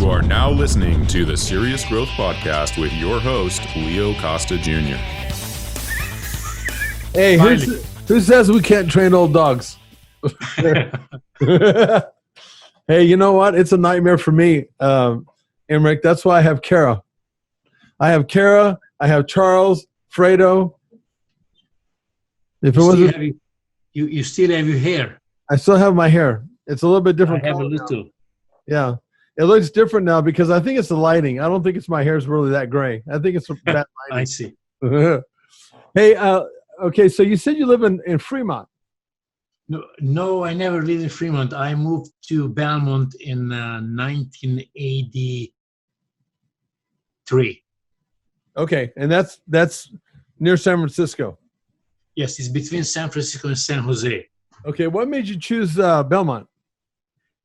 You are now listening to the Serious Growth Podcast with your host, Leo Costa Jr. Hey, who says we can't train old dogs? Hey, you know what? It's a nightmare for me, Emeric. That's why I have Kara. I have Charles, Fredo. If it wasn't, you still have your hair. I still have my hair. It's a little bit different. I have a little. Yeah. It looks different now because I think it's the lighting. I don't think it's my hair is really that gray. I think it's bad lighting. I see. Hey, okay, so you said you live in Fremont. No, I never lived in Fremont. I moved to Belmont in 1983. Okay, and that's near San Francisco. Yes, it's between San Francisco and San Jose. Okay, what made you choose Belmont?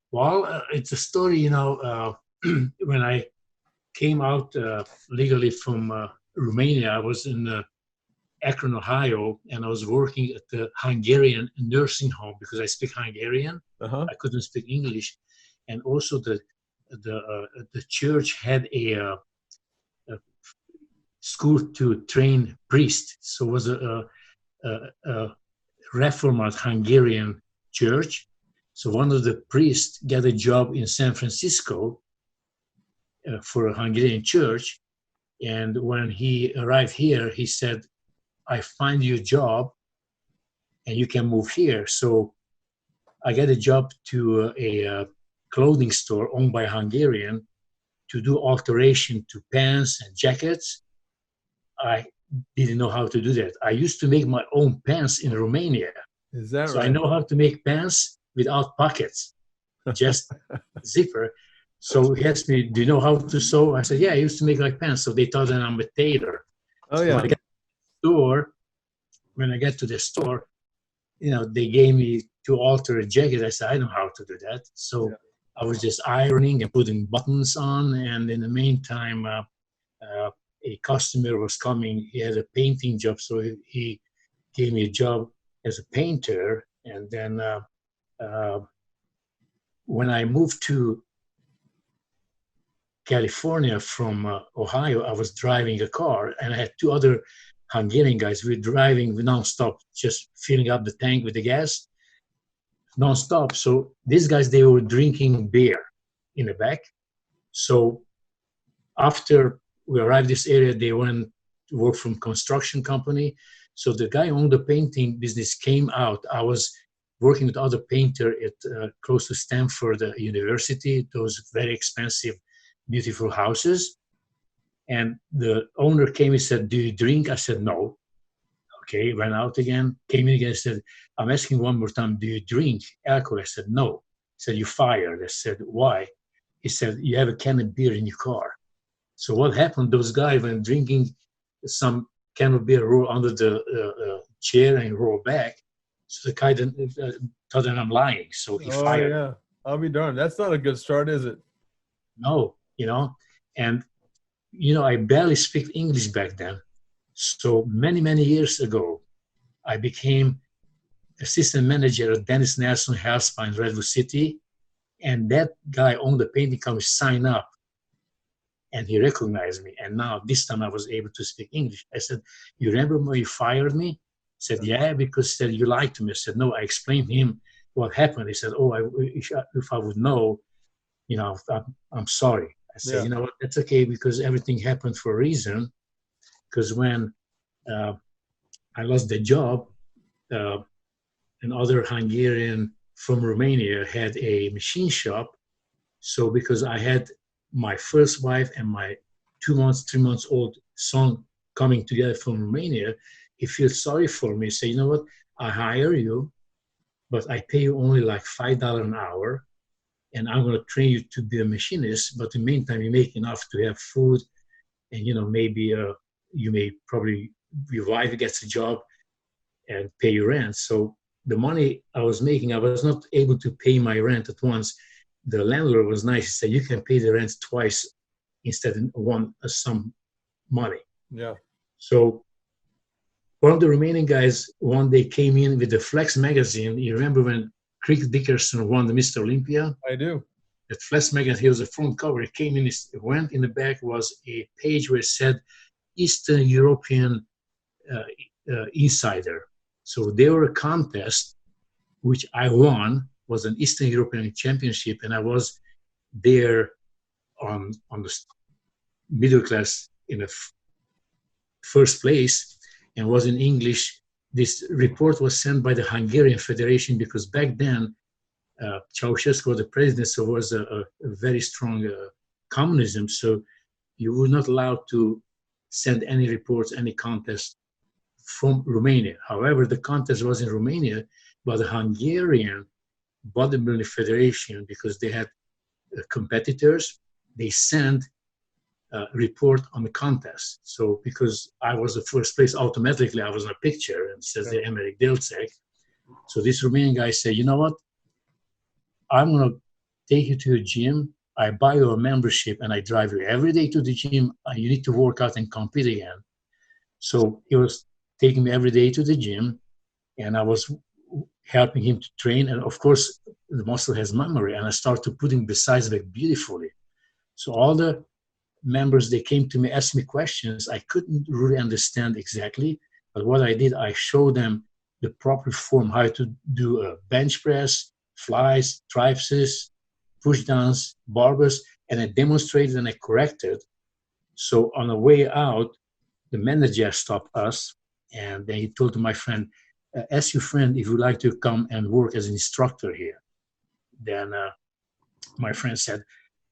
Well, it's a story, when I came out legally from Romania, I was in Akron, Ohio, and I was working at the Hungarian nursing home because I speak Hungarian. I couldn't speak English. And also the church had a school to train priests. So it was a Reformed Hungarian church. So one of the priests got a job in San Francisco for a Hungarian church. And when he arrived here, he said, I find you a job and you can move here. So I got a job to a clothing store owned by a Hungarian to do alteration to pants and jackets. I didn't know how to do that. I used to make my own pants in Romania. Is that so right? I know how to make pants without pockets, just zipper. So he asked me, do you know how to sew? I said, yeah, I used to make like pants. So they thought that I'm a tailor. Oh, yeah. When I got to the store, they gave me to alter a jacket. I said, I know how to do that. So I was just ironing and putting buttons on. And in the meantime, a customer was coming. He had a painting job. So he gave me a job as a painter. And then when I moved to California from Ohio, I was driving a car and I had two other Hungarian guys. We were driving nonstop, just filling up the tank with the gas nonstop. So these guys, they were drinking beer in the back. So after we arrived this area, they went to work from construction company. So the guy who owned the painting business came out. I was working with other painter at close to Stanford University, those very expensive, beautiful houses. And the owner came and said, do you drink? I said, no. Okay, went out again, came in again, said, I'm asking one more time, do you drink alcohol? I said, no. He said, you're fired. I said, why? He said, you have a can of beer in your car. So what happened, those guys were drinking some can of beer, roll under the chair and roll back. So the guy thought that I'm lying, so he fired. Yeah, I'll be darned. That's not a good start, is it? No, and I barely speak English back then. So many, many years ago, I became assistant manager at Dennis Nelson Health Spa in Redwood City, and that guy owned the painting company signed up, and he recognized me. And now this time I was able to speak English. I said, you remember when you fired me? He said, yeah, because he said, you lied to me. I said, no, I explained to him what happened. He said, if I would know, I'm sorry. I said, you know what, that's okay, because everything happened for a reason. Because when I lost the job, another Hungarian from Romania had a machine shop. So because I had my first wife and my 3 months old son coming together from Romania, he feels sorry for me. Say, you know what, I hire you, but I pay you only like $5 an hour, and I'm going to train you to be a machinist. But in the meantime, you make enough to have food, and maybe you may probably, your wife gets a job and pay your rent. So the money I was making, I was not able to pay my rent at once. The landlord was nice. He said, you can pay the rent twice instead of some money. Yeah. So one of the remaining guys one day came in with the Flex magazine. You remember when Crick Dickerson won the Mr. Olympia? I do. that Flash magazine, he was the front cover. It came in, it went in the back, was a page where it said Eastern European Insider. So there were a contest, which I won, was an Eastern European Championship, and I was there on the middle class in the first place, and was in English. This report was sent by the Hungarian Federation because back then Ceausescu was the president, so it was a very strong communism. So you were not allowed to send any reports, any contest from Romania. However, the contest was in Romania, but the Hungarian Bodybuilding Federation, because they had competitors, they sent a report on the contest. So because I was the first place, automatically I was in a picture and it says the Emeric Delczeg. So this Romanian guy said, you know what? I'm going to take you to a gym. I buy you a membership and I drive you every day to the gym. You need to work out and compete again. So he was taking me every day to the gym and I was helping him to train. And of course, the muscle has memory and I started putting the size back beautifully. So all the members, they came to me, asked me questions. I couldn't really understand exactly, but what I did, I showed them the proper form, how to do a bench press, flies, triceps, push downs, barbells, and I demonstrated and I corrected. So on the way out, the manager stopped us and then he told to my friend, ask your friend if you'd like to come and work as an instructor here. Then my friend said,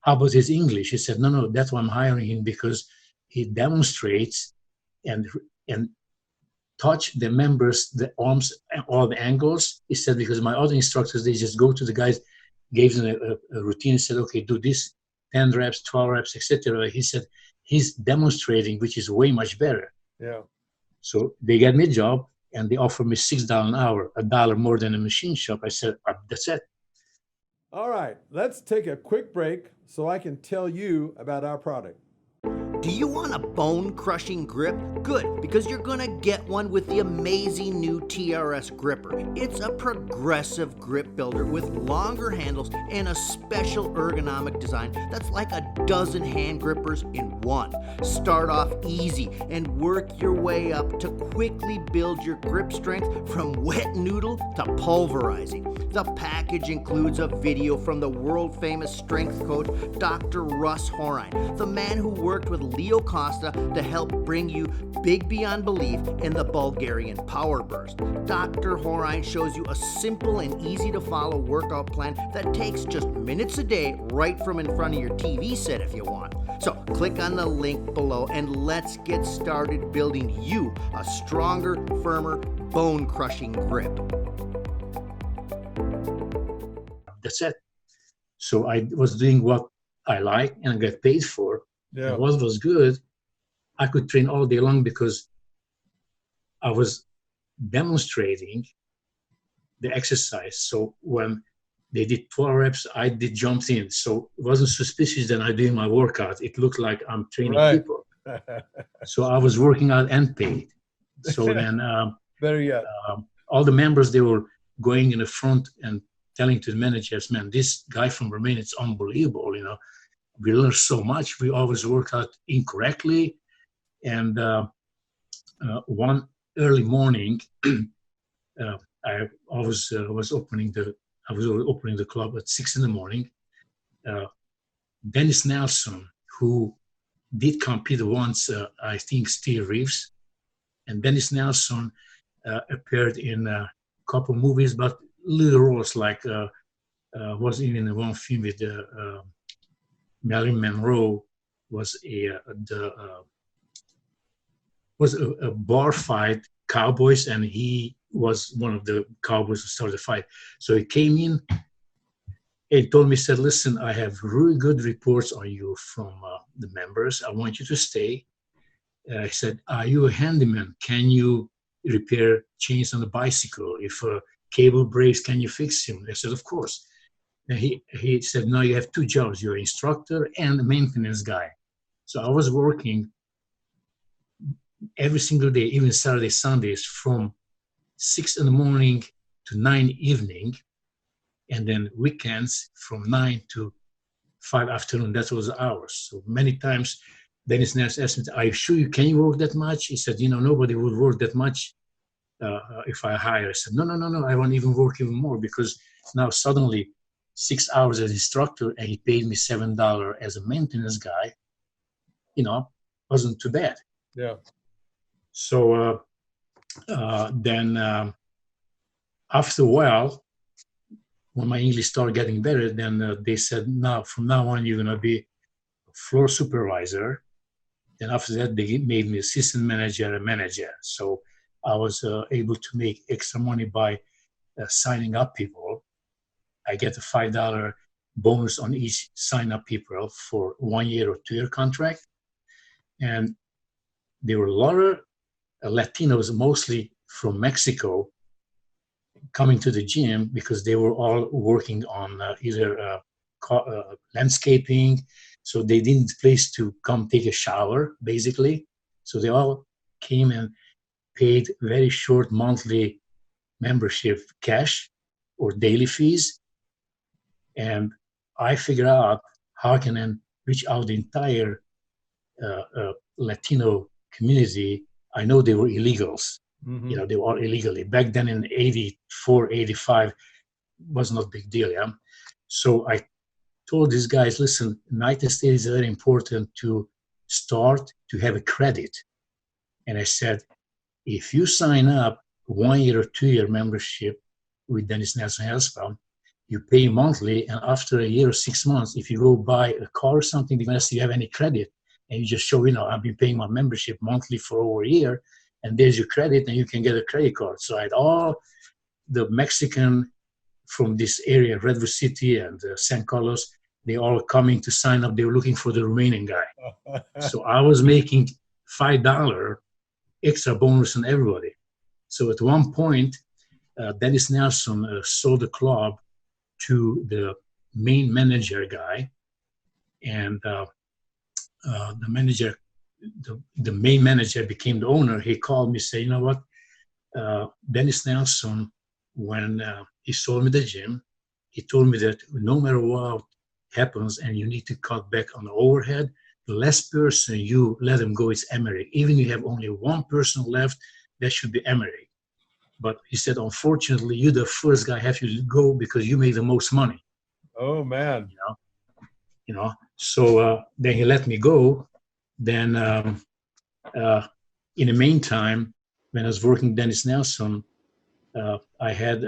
how about his English? He said, no, that's why I'm hiring him, because he demonstrates and touch the members, the arms, all the angles. He said, because my other instructors, they just go to the guys, gave them a routine and said, okay, do this, 10 reps, 12 reps, etc. He said, he's demonstrating, which is way much better. Yeah. So they got me a job and they offered me $6 an hour, $1 more than a machine shop. I said, that's it. All right, let's take a quick break so I can tell you about our product. Do you want a bone-crushing grip? Good, because you're gonna get one with the amazing new TRS gripper. It's a progressive grip builder with longer handles and a special ergonomic design that's like a dozen hand grippers in one. Start off easy and work your way up to quickly build your grip strength from wet noodle to pulverizing. The package includes a video from the world-famous strength coach, Dr. Russ Horine, the man who worked with Leo Costa to help bring you big beyond belief in the Bulgarian power burst. Dr. Horine shows you a simple and easy to follow workout plan that takes just minutes a day right from in front of your TV set if you want. So click on the link below and let's get started building you a stronger, firmer, bone-crushing grip. That's it. So I was doing what I like and I got paid for. Yeah. And what was good, I could train all day long because I was demonstrating the exercise. So when they did 12 reps, I did jumps in. So it wasn't suspicious that I'm doing my workout. It looked like I'm training people. So I was working out and paid. So then all the members, they were going in the front and telling to the managers, man, this guy from Romania, it's unbelievable, you know. We learn so much. We always work out incorrectly. And one early morning, I was opening the club at 6 a.m. Dennis Nelson, who did compete once, I think Steve Reeves, and Dennis Nelson appeared in a couple movies, but little roles, like was even in one film with Marilyn Monroe. Was a bar fight, cowboys, and he was one of the cowboys who started the fight. So he came in and told me, said, listen, I have really good reports on you from the members. I want you to stay. I said, are you a handyman? Can you repair chains on the bicycle? If a cable breaks, can you fix him? I said, of course. And he said, no, you have two jobs. You're an instructor and a maintenance guy. So I was working every single day, even Saturday, Sundays, from 6 a.m. to 9 p.m, and then weekends from 9 to 5 afternoon. That was hours. So many times, Dennis Ness asked me, "Are you sure can you work that much?" He said, "Nobody would work that much if I hire." I said, no, I want to even work even more, because now suddenly 6 hours as instructor and he paid me $7 as a maintenance guy, wasn't too bad. Yeah. So then after a while, when my English started getting better, then they said, from now on, you're going to be a floor supervisor. Then after that, they made me assistant manager and manager. So I was able to make extra money by signing up people. I get a $5 bonus on each sign up people for 1 year or 2 year contract. And there were a lot of Latinos, mostly from Mexico, coming to the gym because they were all working on either landscaping. So they didn't place to come take a shower, basically. So they all came and paid very short monthly membership cash or daily fees. And I figured out how I can then reach out the entire Latino community. I know they were illegals. Mm-hmm. They were all illegally. Back then in 84, 85, was not a big deal, yeah? So I told these guys, listen, United States is very important to start to have a credit. And I said, if you sign up 1 year or 2 year membership with Dennis Nelson Health Fund, you pay monthly, and after a year or 6 months, if you go buy a car or something, they're going to see you have any credit. And you just show, I've been paying my membership monthly for over a year, and there's your credit, and you can get a credit card. So I had all the Mexican from this area, Redwood City and San Carlos, they all coming to sign up. They were looking for the Romanian guy. So I was making $5 extra bonus on everybody. So at one point, Dennis Nelson sold the club to the main manager guy, and the manager, the main manager became the owner. He called me, say, what, Dennis Nelson, when he sold me the gym, he told me that no matter what happens and you need to cut back on the overhead, the last person you let him go is Emeric. Even if you have only one person left, that should be Emeric. But he said, unfortunately, you're the first guy have to go because you make the most money. Oh, man. So then he let me go. Then in the meantime, when I was working Dennis Nelson, I had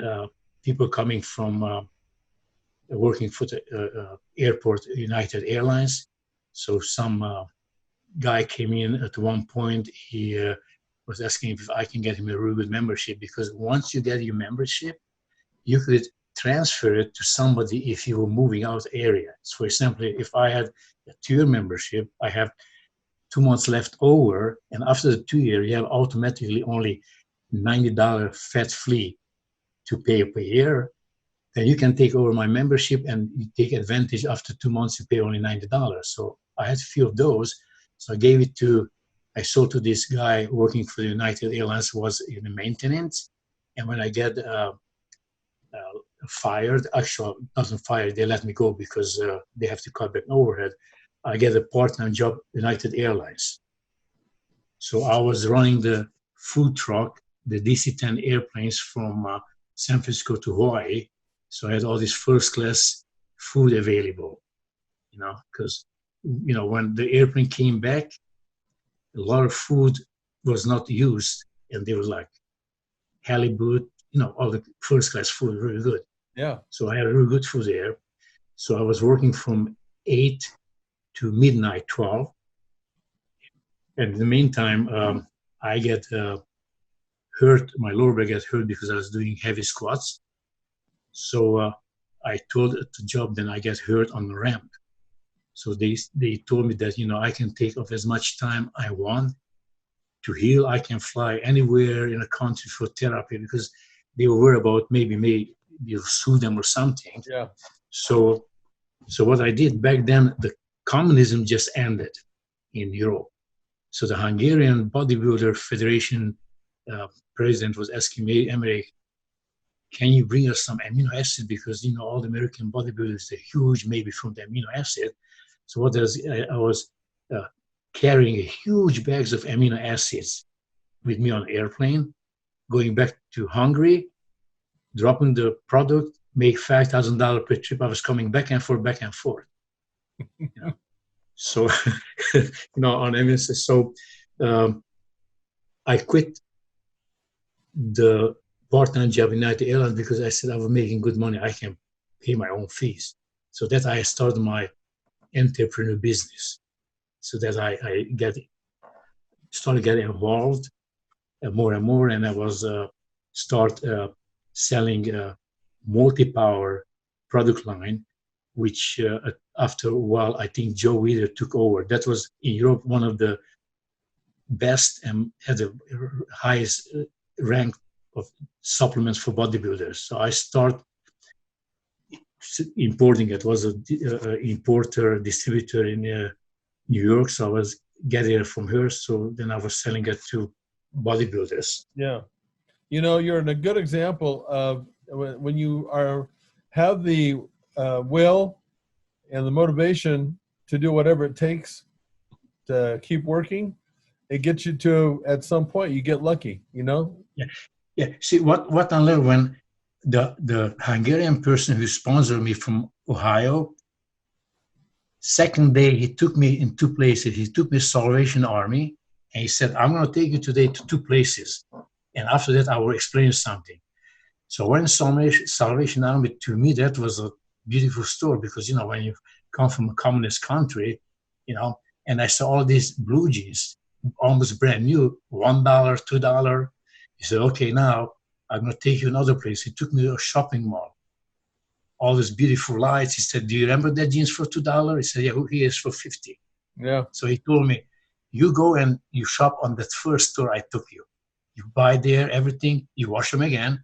people coming from working for the airport, United Airlines. So some guy came in at one point. He was asking if I can get him a really good membership, because once you get your membership, you could transfer it to somebody if you were moving out of the area. So for example, if I had a 2-year membership, I have 2 months left over, and after the 2 year, you have automatically only $90 fat free to pay per year. Then you can take over my membership and you take advantage. After 2 months, you pay only $90. So I had a few of those. So I sold to this guy working for the United Airlines, was in the maintenance. And when I get fired, actually not fired, they let me go because they have to cut back overhead. I get a part-time job, United Airlines. So I was running the food truck, the DC-10 airplanes from San Francisco to Hawaii. So I had all this first-class food available, because, when the airplane came back, a lot of food was not used, and they were like halibut, all the first-class food, really good. Yeah. So I had really good food there. So I was working from 8 to midnight, 12. And in the meantime, I get hurt. My lower back got hurt because I was doing heavy squats. So I told at the job, then I get hurt on the ramp. So they told me that, I can take off as much time I want to heal. I can fly anywhere in a country for therapy, because they were worried about maybe you'll sue them or something. Yeah. So what I did back then, the communism just ended in Europe. So the Hungarian Bodybuilder Federation president was asking me, Emeric, can you bring us some amino acids? Because, all the American bodybuilders, they're huge, maybe from the amino acid. So I was carrying huge bags of amino acids with me on the airplane, going back to Hungary, dropping the product, make $5,000 per trip. I was coming back and forth. So, on amino acids. So I quit the part-time job in United Airlines because I said I was making good money. I can pay my own fees. So that I started my entrepreneur business. So that I started getting involved more and more, and I was start selling a multi-power product line, which after a while I think Joe Weider took over. That was in Europe one of the best and had the highest rank of supplements for bodybuilders. So I start importing it. Was an importer distributor in New York, so I was getting it from her. So then I was selling it to bodybuilders. Yeah, you're in a good example of when you have the will and the motivation to do whatever it takes to keep working. It gets you to, at some point, you get lucky. Yeah. See what I learned when the Hungarian person who sponsored me from Ohio. Second day, he took me in two places. He took me Salvation Army, and he said, "I'm going to take you today to two places, and after that, I will explain you something." So when Salvation Army, to me, that was a beautiful story because when you come from a communist country, and I saw all these blue jeans, almost brand new, $1, $2. He said, "Okay, now I'm going to take you another place." He took me to a shopping mall. All these beautiful lights. He said, "Do you remember that jeans for $2?" He said, "Yeah, here is for $50." Yeah. So he told me, "You go and you shop on that first store I took you. You buy there everything, you wash them again,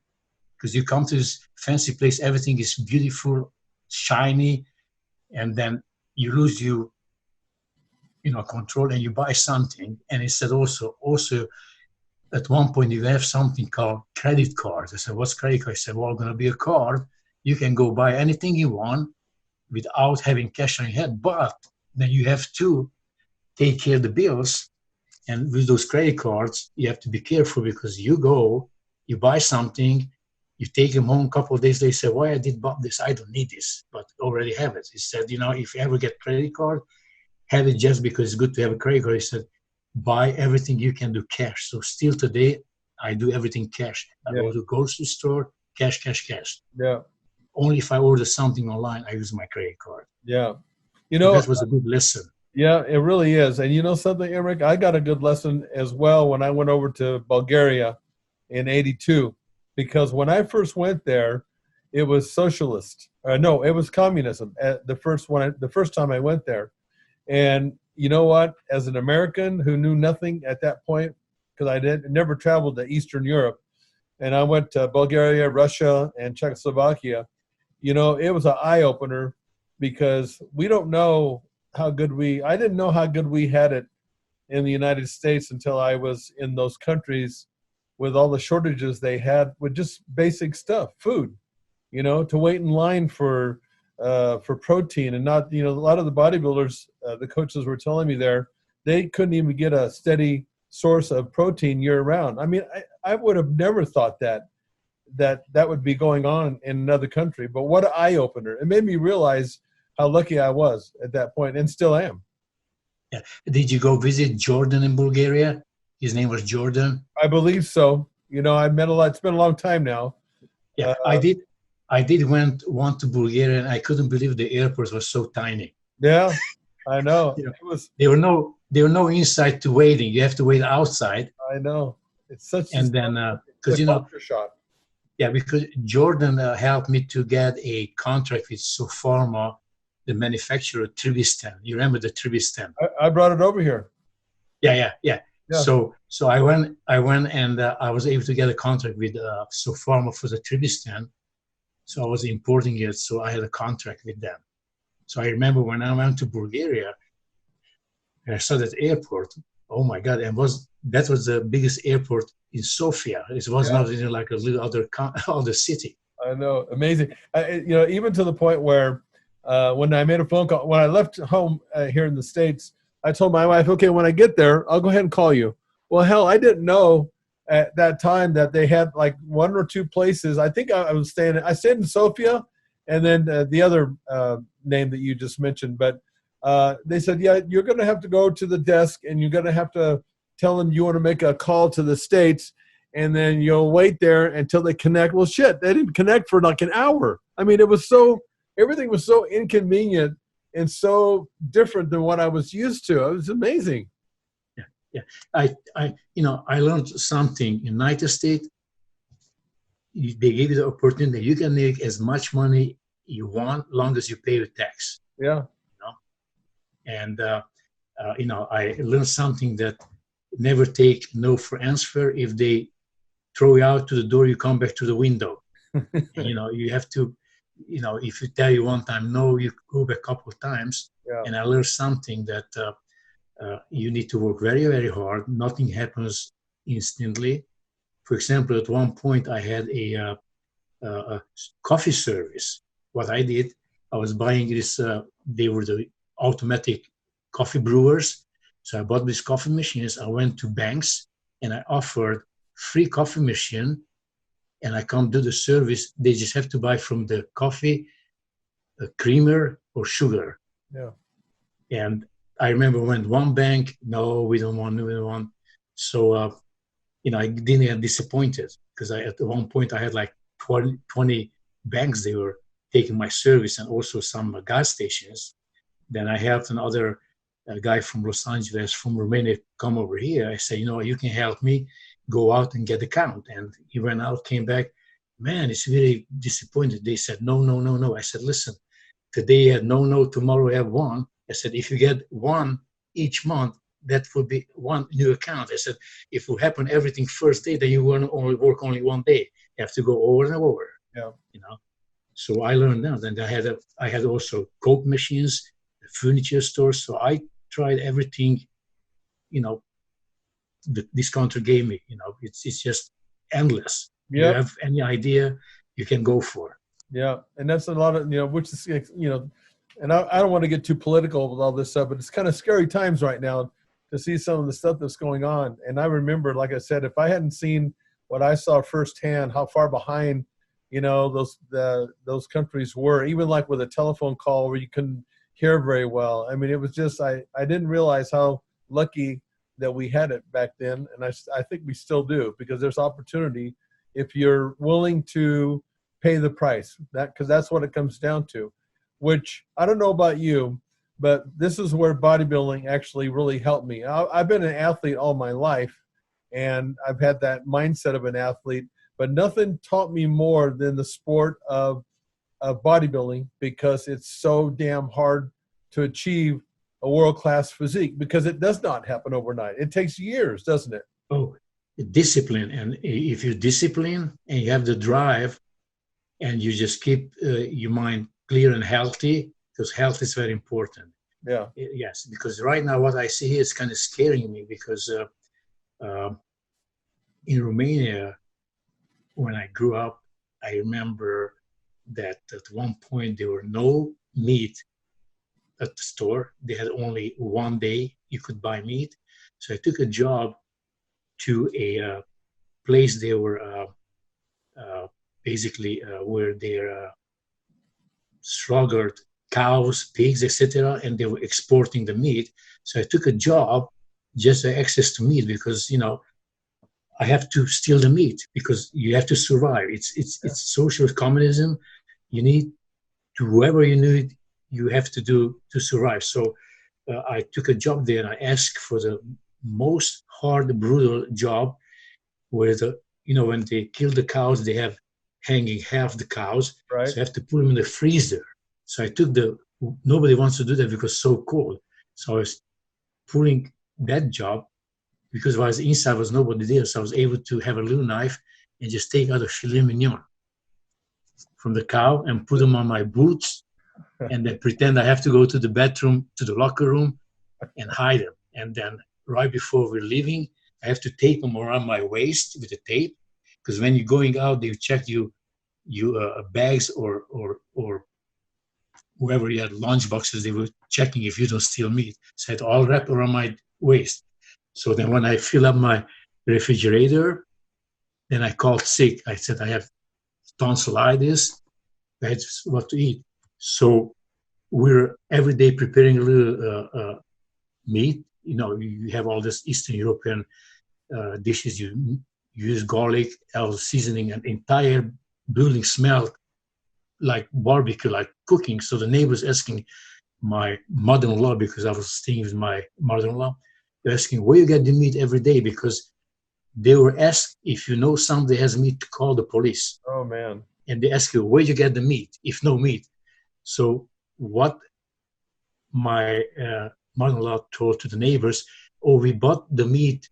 because you come to this fancy place, everything is beautiful, shiny, and then you lose control and you buy something." And he said also at one point you have something called credit cards. I said, "What's credit card?" He said, "Well, going to be a card. You can go buy anything you want without having cash on your head, but then you have to take care of the bills. And with those credit cards, you have to be careful because you buy something, you take them home a couple of days, they say, 'Why I did buy this? I don't need this, but already have it.'" He said, "If you ever get credit card, have it just because it's good to have a credit card." He said, "Buy everything you can do cash." So still today, I do everything cash. I go to the grocery store, cash. Yeah. Only if I order something online, I use my credit card. Yeah. So that was a good lesson. Yeah, it really is. And something, Emeric, I got a good lesson as well when I went over to Bulgaria in '82, because when I first went there, it was socialist. No, it was communism. The first time I went there. And you know what? As an American who knew nothing at that point, because I never traveled to Eastern Europe, and I went to Bulgaria, Russia, and Czechoslovakia, it was an eye-opener because we don't know how good I didn't know how good we had it in the United States until I was in those countries with all the shortages they had with just basic stuff, food, to wait in line for protein and not, a lot of the bodybuilders, the coaches were telling me they couldn't even get a steady source of protein year round. I mean, I would have never thought that would be going on in another country, but what an eye opener. It made me realize how lucky I was at that point and still am. Yeah. Did you go visit Jordan in Bulgaria? His name was Jordan. I believe so. I met a lot. It's been a long time now. Yeah, I did went to Bulgaria, and I couldn't believe the airport was so tiny. Yeah, I know. There were no inside to waiting. You have to wait outside. I know. It's such. And then because shot. Yeah, because Jordan helped me to get a contract with Sopharma, the manufacturer Tribistan. You remember the Tribistan? I brought it over here. Yeah. So I went and I was able to get a contract with Sopharma for the Tribistan. So I was importing it. So I had a contract with them. So I remember when I went to Bulgaria, and I saw that airport. oh my God, and that was the biggest airport in Sofia. It was not in like a little other city. I know, amazing. Even to the point where when I made a phone call, when I left home here in the States, I told my wife, okay, when I get there, I'll go ahead and call you. Well, hell, I didn't know at that time that they had like one or two places. I think I stayed in Sofia, and then the other name that you just mentioned. But they said, yeah, you're going to have to go to the desk, and you're going to have to tell them you want to make a call to the States, and then you'll wait there until they connect. Well, shit, they didn't connect for like an hour. I mean, everything was so inconvenient and so different than what I was used to. It was amazing. Yeah. I learned something in United States. They give you the opportunity. You can make as much money you want, long as you pay the tax. Yeah. And I learned something that never take no for answer. If they throw you out to the door, you come back to the window. You have to, if you tell you one time no, you go back a couple of times. Yeah. And I learned something that you need to work very, very hard. Nothing happens instantly. For example, at one point I had a coffee service. What I did, I was buying this, they were the automatic coffee brewers. So I bought these coffee machines. I went to banks and I offered free coffee machine, and I come do the service. They just have to buy from the coffee, a creamer or sugar. Yeah. And I remember when one bank, no, we don't want. So, I didn't get disappointed, because at one point I had like 20 banks. They were taking my service, and also some gas stations. Then I helped another guy from Los Angeles, from Romania, come over here. I said, you can help me go out and get the count. And he went out, came back. Man, it's really disappointed. They said, no. I said, listen, today you had no, tomorrow you have one. I said, if you get one each month, that would be one new account. I said, if it happen everything first day, then you want to only work only one day. You have to go over and over. Yeah. So I learned that. And I had also Coke machines, furniture stores. So I tried everything, the discounter gave me. It's just endless. Yeah. You have any idea, you can go for. Yeah, and that's a lot of, which is, and I don't want to get too political with all this stuff, but it's kind of scary times right now to see some of the stuff that's going on. And I remember, like I said, if I hadn't seen what I saw firsthand, how far behind, those countries were, even like with a telephone call where you couldn't hear very well. I mean, it was just, I didn't realize how lucky that we had it back then. And I think we still do, because there's opportunity if you're willing to pay the price, because that's what it comes down to, which I don't know about you, but this is where bodybuilding actually really helped me. I've been an athlete all my life, and I've had that mindset of an athlete, but nothing taught me more than the sport of bodybuilding, because it's so damn hard to achieve a world-class physique, because it does not happen overnight. It takes years, doesn't it? Oh, discipline. And if you discipline and you have the drive, and you just keep your mind clear and healthy, because health is very important. Yeah. Yes, because right now what I see here is kind of scaring me, because in Romania, when I grew up, I remember that at one point there were no meat at the store. They had only one day you could buy meat. So I took a job to a place they were basically where they're slaughtered cows, pigs, etc., and they were exporting the meat. So I took a job just to access to meat, because I have to steal the meat, because you have to survive. It's social communism. You need to, whoever you need, you have to do to survive. So I took a job there, and I asked for the most hard, brutal job, where when they kill the cows, they have hanging half the cows. Right. So you have to put them in the freezer. So I took nobody wants to do that because it's so cold. So I was pulling that job, because while I was inside, was nobody there. So I was able to have a little knife and just take out a filet mignon from the cow and put them on my boots, and then pretend I have to go to the bathroom, to the locker room, and hide them. And then right before we're leaving, I have to tape them around my waist with a tape, because when you're going out, they check you bags or whoever you had lunch boxes, they were checking if you don't steal meat. So I had to all wrap around my waist. So then when I fill up my refrigerator, then I called sick. I said, I have tonsillitis. I had what to eat. So we're every day preparing a little meat. You know, you have all this Eastern European dishes. You use garlic, seasoning, and the entire building smelled like barbecue, like cooking. So the neighbors asking my mother-in-law, because I was staying with my mother-in-law, they're asking, where you get the meat every day? Because they were asked, if you know somebody has meat, to call the police. Oh, man. And they ask you, where you get the meat, if no meat? So what my mother-in-law told to the neighbors, oh, we bought the meat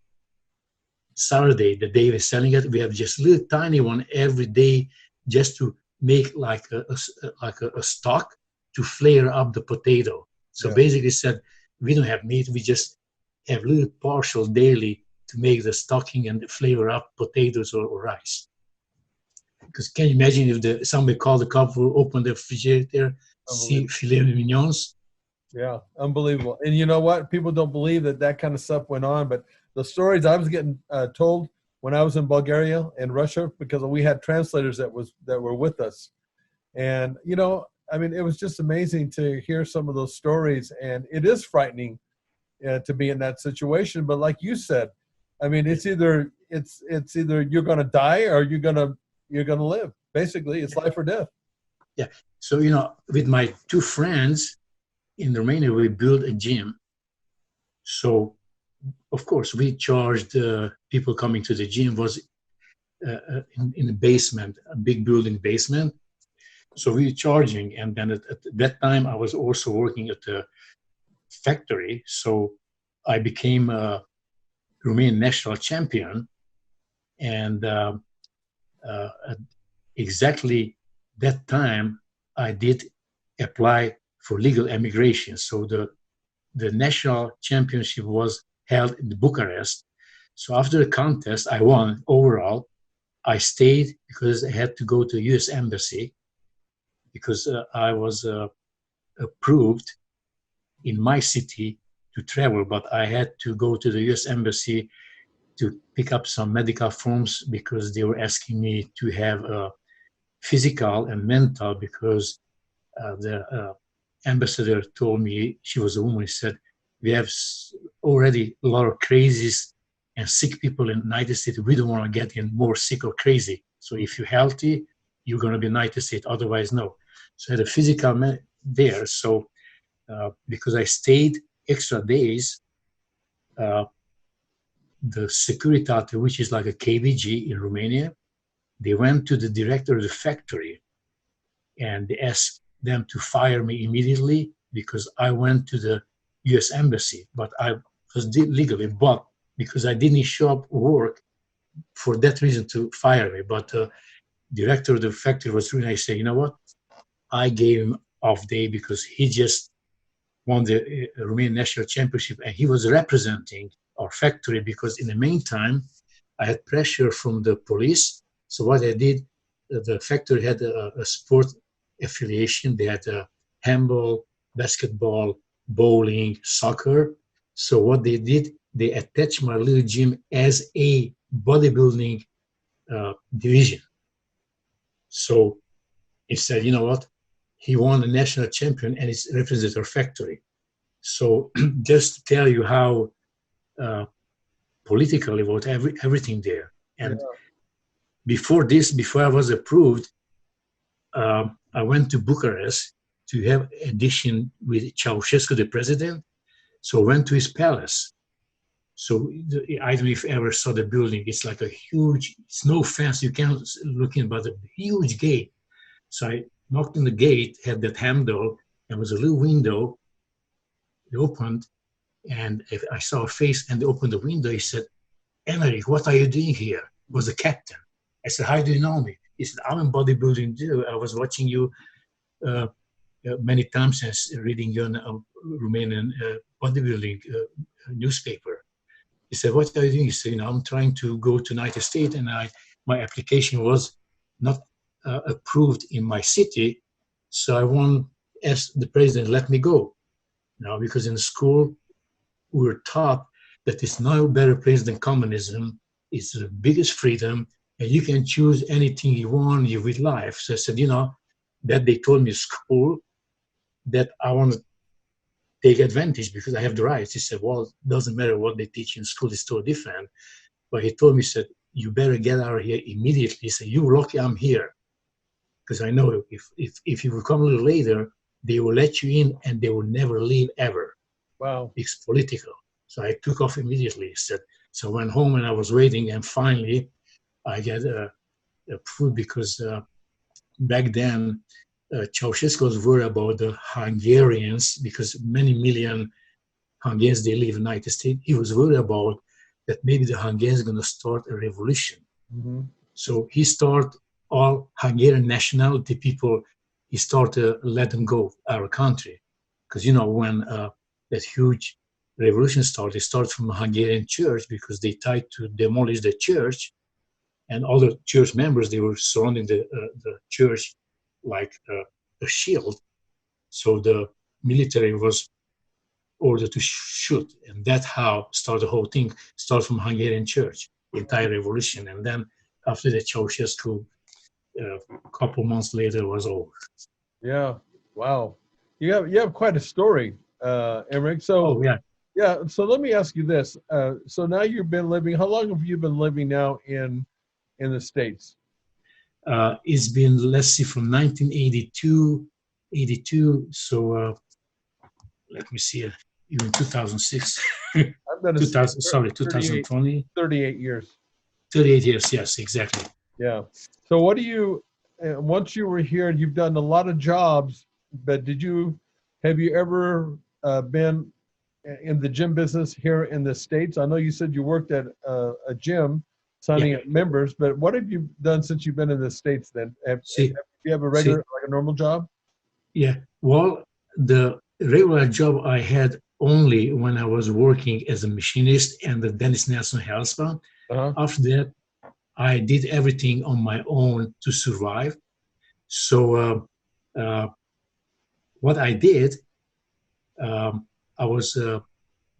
Saturday, the day we're selling it. We have just a little tiny one every day just to make like a stock to flavor up the potato. So basically said, we don't have meat, we just have little partial daily to make the stocking and flavor up potatoes or rice. Because can you imagine if somebody called the cop, will open the refrigerator, see filet mignons? Yeah, unbelievable. And you know what? People don't believe that kind of stuff went on, but the stories I was getting told when I was in Bulgaria and Russia, because we had translators that were with us. And, you know, I mean, it was just amazing to hear some of those stories, and it is frightening to be in that situation. But like you said, I mean, it's either you're going to die or you're going to live. Basically, it's life or death. Yeah. So, you know, with my two friends in Romania, we built a gym. So, of course, we charged people coming to the gym was in the basement, a big building basement. So we were charging. And then at that time, I was also working at the factory. So I became a Romanian national champion. And at exactly that time, I did apply for legal emigration. So the national championship was held in Bucharest. So after the contest, I won overall. I stayed because I had to go to the U.S. Embassy because I was approved in my city to travel, but I had to go to the U.S. Embassy to pick up some medical forms because they were asking me to have a physical and mental, because the ambassador told me, she was a woman, she said, we have already a lot of crazies and sick people in the United States. We don't want to get in more sick or crazy. So if you're healthy, you're going to be in the United States. Otherwise, no. So I had a physical there. So because I stayed extra days, the Securitate, which is like a KBG in Romania, they went to the director of the factory and they asked them to fire me immediately because I went to the U.S. Embassy, but I was legally, but because I didn't show up work, for that reason to fire me. But the director of the factory was really nice. Say, you know what? I gave him off day because he just won the Romanian national championship and he was representing our factory, because in the meantime, I had pressure from the police. So what I did, the factory had a sport affiliation. They had handball, basketball, bowling, soccer. So what they did, they attached my little gym as a bodybuilding division. So he said, you know what? He won the national champion and it's represented our factory. So just to tell you how political about everything there. And before I was approved, I went to Bucharest to have audition with Ceausescu, the president. So I went to his palace. So I don't know if you ever saw the building. It's like a huge, it's no fence. You can't look in, but a huge gate. So I knocked on the gate, had that handle, and was a little window. It opened, and I saw a face, and they opened the window. He said, Emeric, what are you doing here? It was the captain. I said, how do you know me? He said, I'm in bodybuilding too. I was watching you many times and reading your Romanian bodybuilding newspaper. He said, what are you doing? He said, I'm trying to go to United States, and my application was not approved in my city. So I want to ask the president, let me go. Because in school, we were taught that it's no better place than communism. It's the biggest freedom, and you can choose anything you want with life. So I said, that they told me in school that I want to take advantage because I have the rights. He said, well, it doesn't matter what they teach in school, it's totally different. But he told me, he said, you better get out of here immediately. He said, you're lucky I'm here. Because I know if you will come a little later, they will let you in and they will never leave ever. Wow. It's political. So I took off immediately. He said, so I went home and I was waiting, and finally I got approved because back then Ceausescu was worried about the Hungarians because many million Hungarians, they live in the United States. He was worried about that maybe the Hungarians are going to start a revolution. Mm-hmm. So he started all Hungarian nationality people, he started to let them go our country. Because, when that huge revolution started, it started from the Hungarian church because they tried to demolish the church, and all the church members, they were surrounding the church like a shield. So the military was ordered to shoot, and that's how started the whole thing. Started from Hungarian church, the entire revolution, and then after the Ceausescu, a couple months later, was over. Yeah. Wow. You have quite a story, Emeric. So yeah. So let me ask you this. So now you've been living. How long have you been living now in the States? It's been, let's see, from 1982. So let me see. Even 2006. I've been 2020. 38 years. 38 years. Yes, exactly. Yeah. So what do you? Once you were here, and you've done a lot of jobs, but have you ever been in the gym business here in the States? I know you said you worked at a gym signing up members, but what have you done since you've been in the States then? Have you have a regular, like a normal job? Yeah. Well, the regular job I had only when I was working as a machinist and the Dennis National Health Spa. Uh-huh. After that, I did everything on my own to survive. So what I did, I was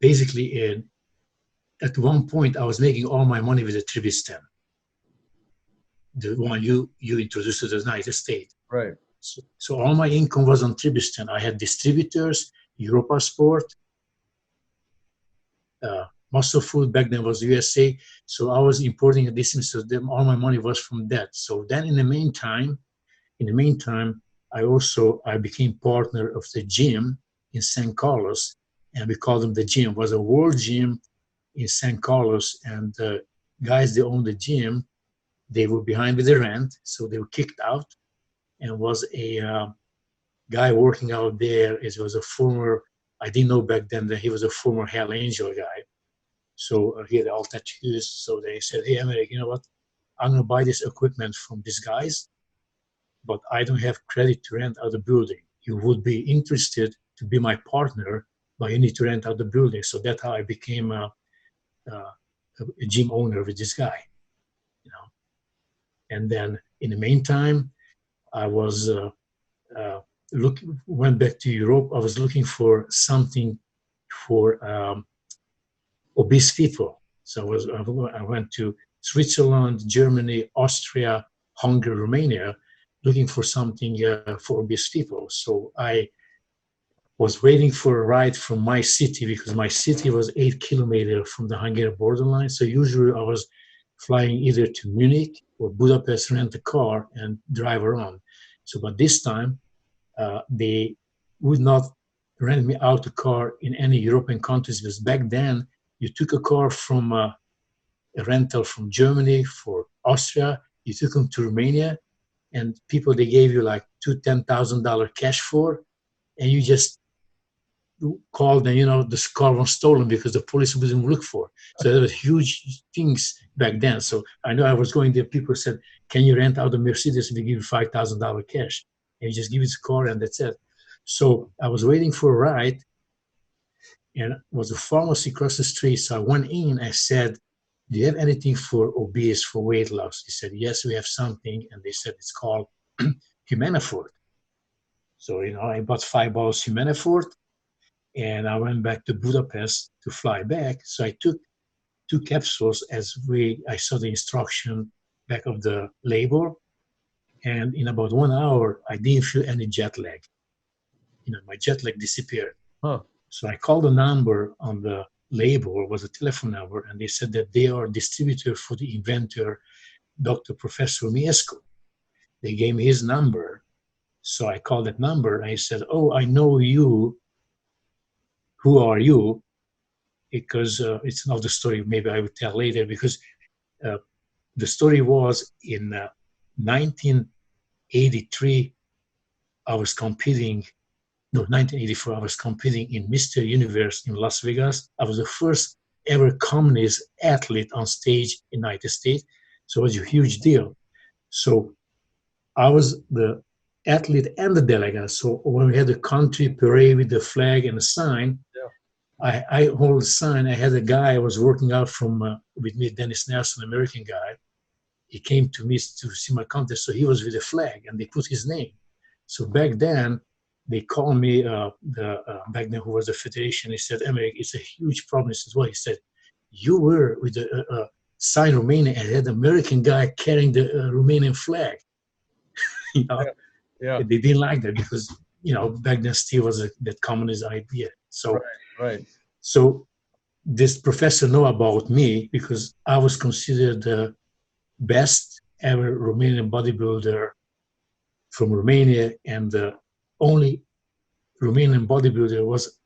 basically at one point I was making all my money with the Tribistan, the one you introduced to the United States. Right. So all my income was on Tribistan. I had distributors, Europa Sport, Muscle Food, back then was USA. So I was importing a distance, so all my money was from that. So then in the meantime, I became partner of the gym in San Carlos, and we called them the gym. It was a world gym in San Carlos, and the guys that owned the gym, they were behind with the rent, so they were kicked out. And was a guy working out there. It was a former, I didn't know back then that he was a former Hell Angel guy. So he had all tattoos. So they said, hey, Emeric, you know what? I'm going to buy this equipment from these guys, but I don't have credit to rent out the building. You would be interested to be my partner, but you need to rent out the building. So that's how I became a gym owner with this guy. And then in the meantime, I was went back to Europe. I was looking for something for obese people. So I went to Switzerland, Germany, Austria, Hungary, Romania, looking for something for obese people. So I was waiting for a ride from my city because my city was 8 kilometers from the Hungarian borderline. So usually I was flying either to Munich or Budapest, rent a car and drive around. So, but this time they would not rent me out a car in any European countries, because back then you took a car from a rental from Germany, for Austria, you took them to Romania, and people, they gave you like $10,000 cash for, and you just called and this car was stolen because the police wouldn't look for. So there was huge things back then. So I know I was going there, people said, can you rent out a Mercedes if we give you $5,000 cash? And you just give it the car and that's it. So I was waiting for a ride, and it was a pharmacy across the street. So I went in, I said, do you have anything for obese, for weight loss? He said, yes, we have something. And they said, it's called Humanifort. So, I bought 5 bottles Humanifort, and I went back to Budapest to fly back. So I took 2 capsules I saw the instruction back of the label. And in about 1 hour, I didn't feel any jet lag. My jet lag disappeared. Huh. So I called the number on the label, was a telephone number, and they said that they are distributor for the inventor, Dr. Professor Miesco. They gave me his number. So I called that number, and I said, oh, I know you. Who are you? Because it's another story maybe I will tell later, because the story was in 1983, 1984, I was competing in Mr. Universe in Las Vegas. I was the first ever communist athlete on stage in the United States. So it was a huge deal. So I was the athlete and the delegate. So when we had the country parade with the flag and the sign, I hold the sign. I had a guy I was working out with me, Dennis Nelson, American guy. He came to me to see my contest. So he was with the flag, and they put his name. So back then, they called me, back then, who was the federation. He said, Emeric, it's a huge problem. He said, what? He said, you were with the sign Romania and had an American guy carrying the Romanian flag. Yeah. They didn't like that because, back then still was that communist idea. So, right. So this professor knew about me because I was considered the best ever Romanian bodybuilder from Romania, and the only Romanian bodybuilder was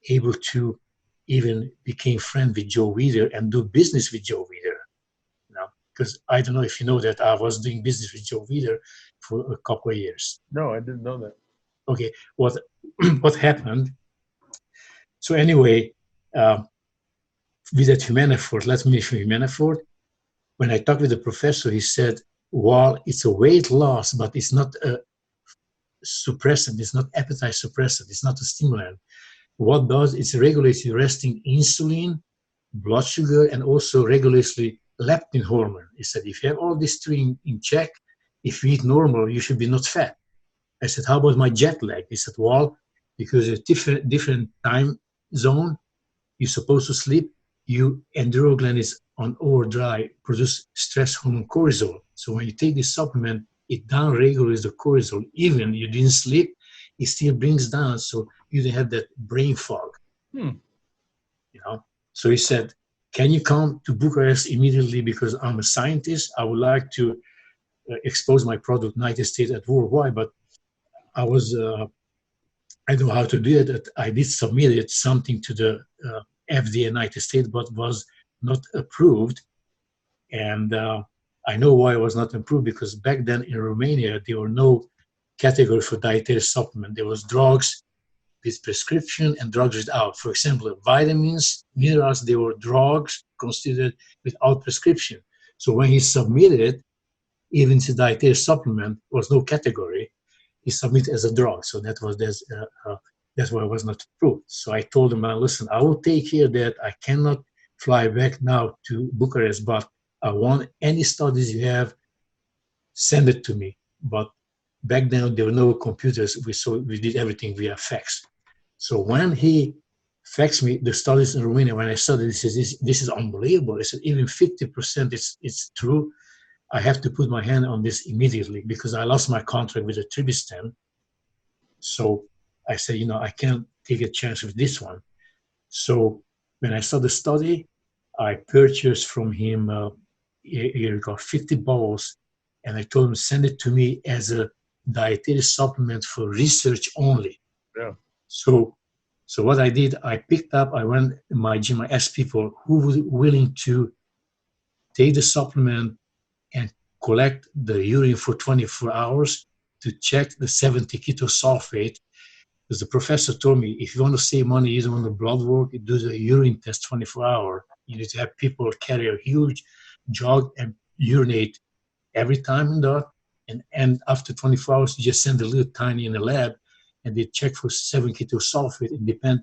able to even become friend with Joe Weider and do business with Joe Weider. Because I don't know if you know that I was doing business with Joe Weider for a couple of years. No, I didn't know that. Okay, what happened? So anyway, with that Humanifort, let's mention Humanifort. When I talked with the professor, he said, well, it's a weight loss, but it's not a suppressant, it's not appetite suppressant, it's not a stimulant. What does, it's regulates your resting insulin, blood sugar, and also regulates leptin hormone. He said, if you have all these 3 in check, if you eat normal, you should be not fat. I said, how about my jet lag? He said, well, because it's different time zone, you're supposed to sleep, your adrenal gland is on overdrive, produce stress hormone cortisol. So when you take this supplement, it down-regulates the cortisol. Even you didn't sleep, it still brings down, so you don't have that brain fog. So he said, can you come to Bucharest immediately, because I'm a scientist, I would like to expose my product in the United States and worldwide, but I don't know how to do it. I did submit something to the FDA United States, but was not approved. And I know why it was not approved, because back then in Romania, there were no category for dietary supplement. There was drugs with prescription and drugs without. For example, vitamins, minerals, they were drugs considered without prescription. So when he submitted, even the dietary supplement was no category, he submitted as a drug. So that's why it was not approved. So I told him, listen, I will take care of that. I cannot fly back now to Bucharest, but I want any studies you have, send it to me. But back then there were no computers, we did everything via fax. So when he faxed me the studies in Romania, when I studied, this is unbelievable. I said, even 50% it's true. I have to put my hand on this immediately, because I lost my contract with the Tribistan. So I said, I can't take a chance with this one. So when I saw the study, I purchased from him 50 bottles, and I told him, send it to me as a dietary supplement for research only. Yeah. So what I did, I went in my gym, I asked people who were willing to take the supplement and collect the urine for 24 hours to check the 70 keto sulfate. Because the professor told me, if you want to save money, you don't want the blood work, you do the urine test 24 hours. You need to have people carry a huge jug and urinate every time in that. And after 24 hours, you just send a little tiny in the lab, and they check for 7 keto sulfate. It depends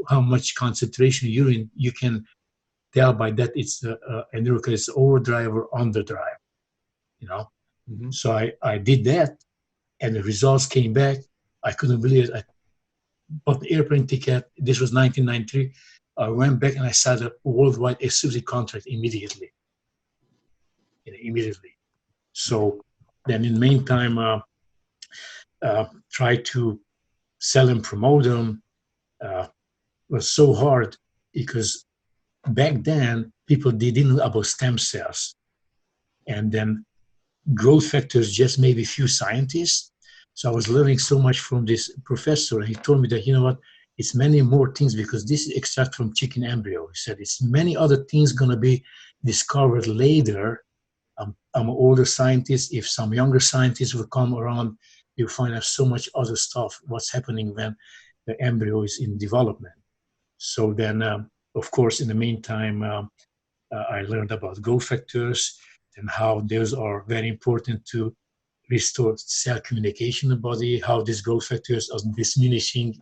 how much concentration urine, you can tell by that it's a neural it's overdrive or underdrive, you know. Mm-hmm. So I did that, and the results came back. I couldn't believe it. I bought the airplane ticket. This was 1993. I went back and I signed a worldwide exclusive contract immediately. So then in the meantime, try to sell and promote them was so hard because back then people didn't know about stem cells, and then growth factors just maybe few scientists. So I was learning so much from this professor, and he told me that, you know what, it's many more things because this is extract from chicken embryo. He said it's many other things going to be discovered later. I'm an older scientist. If some younger scientists will come around, you'll find out so much other stuff, what's happening when the embryo is in development. So then, of course, in the meantime, I learned about growth factors and how those are very important to restore cell communication in the body, how these growth factors are diminishing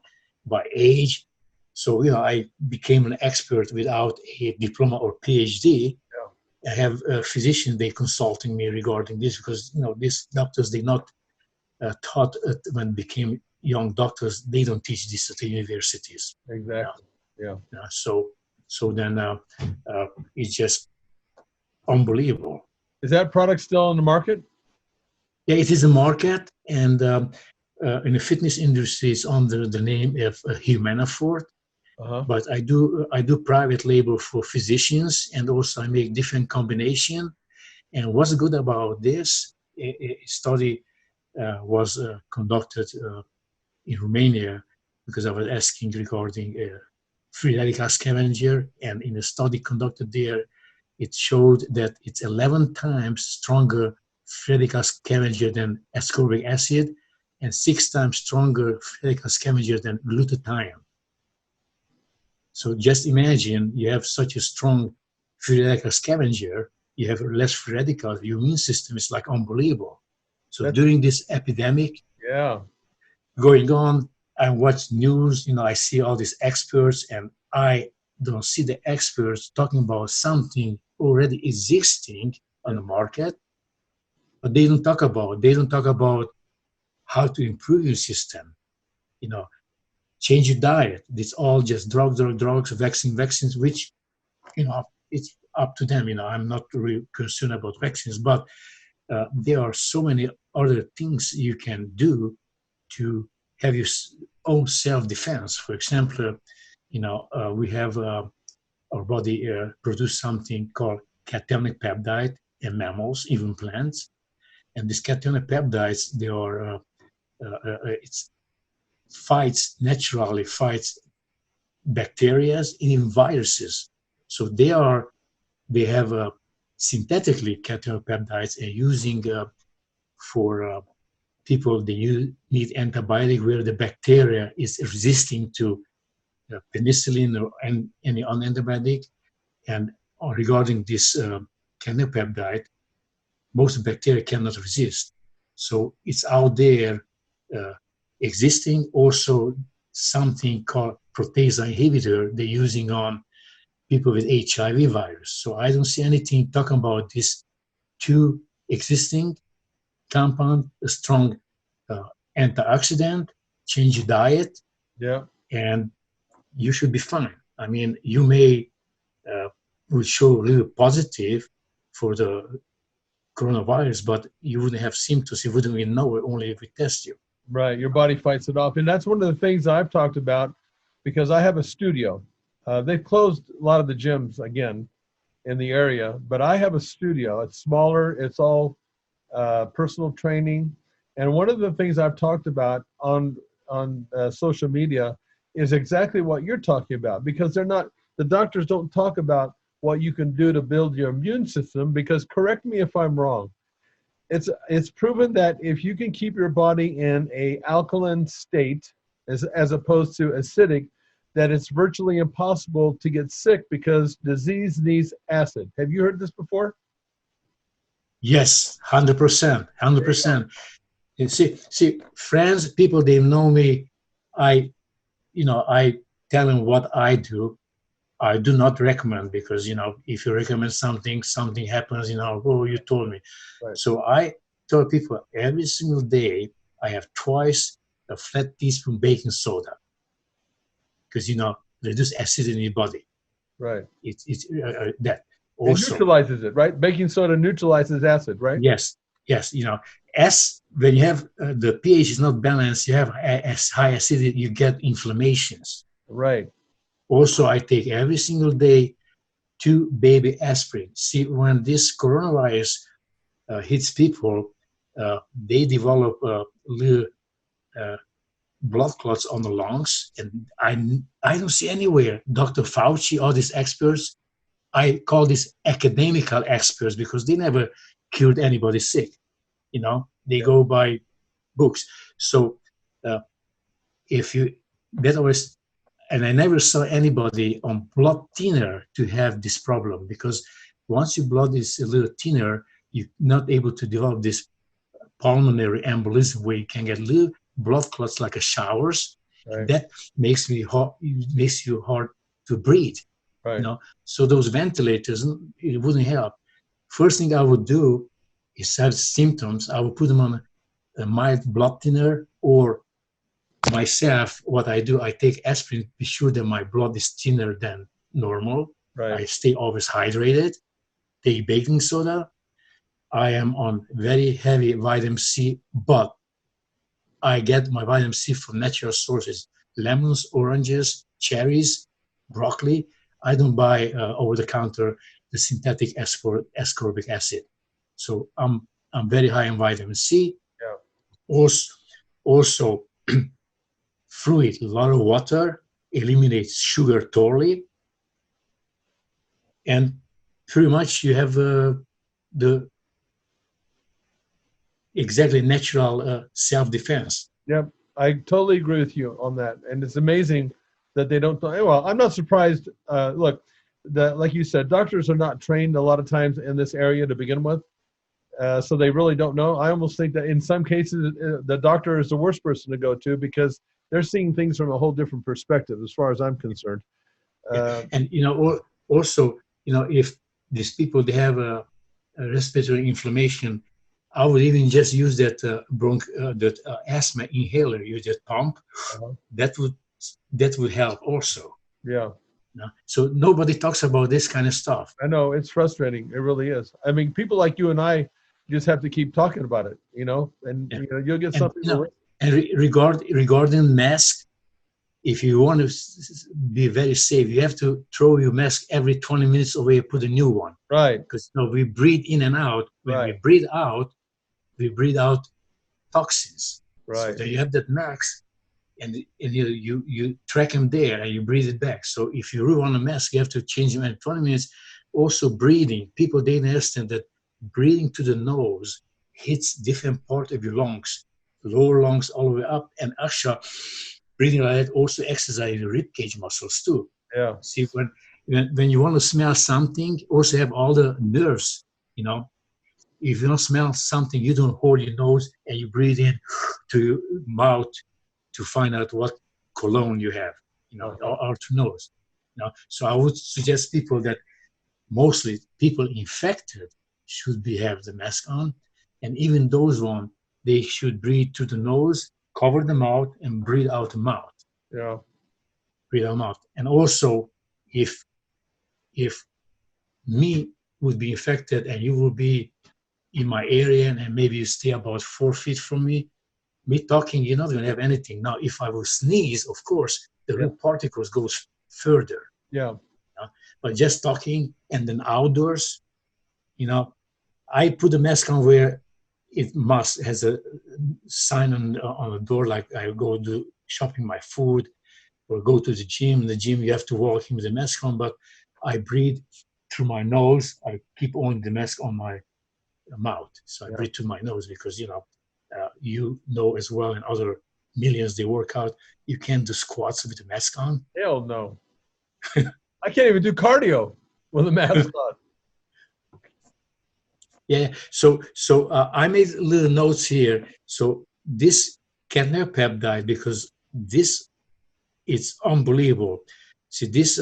by age. So, you know, I became an expert without a diploma or PhD. I have physicians, they consulting me regarding this because, you know, these doctors, they not taught when became young doctors, they don't teach this at the universities. Exactly. Yeah. So then it's just unbelievable. Is that product still on the market? Yeah, it is a market, and in the fitness industry, it's under the name of Humanafort. Uh-huh. But I do private label for physicians, and also I make different combination. And what's good about this? A study was conducted in Romania because I was asking regarding free radical scavenger, and in a study conducted there, it showed that it's 11 times stronger free radical scavenger than ascorbic acid, and 6 times stronger free radical scavenger than glutathione. So just imagine you have such a strong free radical scavenger, you have less free radicals, your immune system is like unbelievable. So during this epidemic going on, I watch news, you know, I see all these experts, and I don't see the experts talking about something already existing on the market, but they don't talk about how to improve your system, you know, change your diet. It's all just drugs, vaccines, which, you know, it's up to them. You know, I'm not really concerned about vaccines, but there are so many other things you can do to have your own self-defense. For example, you know, we have our body produce something called cationic peptide in mammals, even plants. And these cationic peptides, they are, naturally fights bacteria and even viruses. So they have synthetically cationic peptides, and using for people, they need antibiotic where the bacteria is resisting to penicillin or any antibiotic. And regarding this cationic peptide, most bacteria cannot resist. So it's out there existing. Also, something called protease inhibitor they're using on people with HIV virus. So I don't see anything talking about this two existing compound, a strong antioxidant, change your diet, and you should be fine. I mean, you may will show a little positive for the coronavirus, but you wouldn't have symptoms. You wouldn't even know it only if we test you. Right. Your body fights it off. And that's one of the things I've talked about, because I have a studio. They've closed a lot of the gyms again in the area, but I have a studio. It's smaller. It's all personal training. And one of the things I've talked about on social media is exactly what you're talking about, because the doctors don't talk about what you can do to build your immune system, because, correct me if I'm wrong, it's proven that if you can keep your body in a alkaline state as opposed to acidic, that it's virtually impossible to get sick, because disease needs acid. Have you heard this before? Yes, 100%, 100%. You see, friends, people, they know me. I tell them what I do. I do not recommend, because, if you recommend something happens, oh, you told me. Right. So I tell people every single day I have twice a flat teaspoon baking soda, because, reduce acidity in your body. Right. It's that It also. neutralizes it, right? Baking soda neutralizes acid, right? Yes. When you have the pH is not balanced, you have as high acidity, you get inflammations. Right. Also, I take every single day 2 baby aspirin. See, when this coronavirus hits people, they develop little blood clots on the lungs, and I don't see anywhere Dr. Fauci, all these experts. I call these academical experts because they never cured anybody sick. They go by books. So if you that was, and I never saw anybody on blood thinner to have this problem, because once your blood is a little thinner, you're not able to develop this pulmonary embolism where you can get little blood clots like a showers. Right. That makes you hard to breathe. Right. So those ventilators, it wouldn't help. First thing I would do is have symptoms, I would put them on a mild blood thinner, or myself, what I do, I take aspirin to be sure that my blood is thinner than normal. Right. I stay always hydrated, take baking soda. I am on very heavy vitamin C, but I get my vitamin C from natural sources: lemons, oranges, cherries, broccoli. I don't buy over the counter the synthetic ascorbic acid. So I'm very high in vitamin C. Yeah. Also fluid, a lot of water, eliminates sugar totally, and pretty much you have the exactly natural self-defense. Yep, I totally agree with you on that, and it's amazing that they don't. Well, I'm not surprised. Look, like you said, doctors are not trained a lot of times in this area to begin with, so they really don't know. I almost think that in some cases, the doctor is the worst person to go to, because they're seeing things from a whole different perspective, as far as I'm concerned. And also, if these people, they have a respiratory inflammation, I would even just use that asthma inhaler. You just pump. Uh-huh. That would help also. Yeah. So nobody talks about this kind of stuff. I know, it's frustrating. It really is. I mean, people like you and I just have to keep talking about it, and you'll get some people. And regarding mask, if you want to be very safe, you have to throw your mask every 20 minutes away and put a new one. Right. Because we breathe in and out. When Right. we breathe out toxins. Right. So then you have that mask, and you track them there, and you breathe it back. So if you really want a mask, you have to change them every 20 minutes. Also breathing. People, they understand that breathing to the nose hits different part of your lungs, lower lungs all the way up, and actually breathing like that also exercises the rib cage muscles too. Yeah. See, when you want to smell something, also have all the nerves, If you don't smell something, you don't hold your nose and you breathe in to your mouth to find out what cologne you have, or to nose. So I would suggest people that mostly people infected should have the mask on, and even those ones, they should breathe to the nose, cover the mouth, and breathe out the mouth. Yeah. Breathe out the mouth. And also, if me would be infected and you will be in my area and maybe you stay about 4 feet from me talking, you're not going to have anything. Now, if I will sneeze, of course, the real particles goes further. Yeah. But just talking, and then outdoors, I put the mask on where it has a sign on the door, like I go do shopping my food or go to the gym. In the gym, you have to walk in with the mask on, but I breathe through my nose. I keep on the mask on my mouth. So I breathe through my nose because, as well, and other millions, they work out. You can't do squats with the mask on. Hell no. I can't even do cardio with a mask on. Yeah. So I made little notes here. So this cannabinoid peptide, because this it's unbelievable. See, this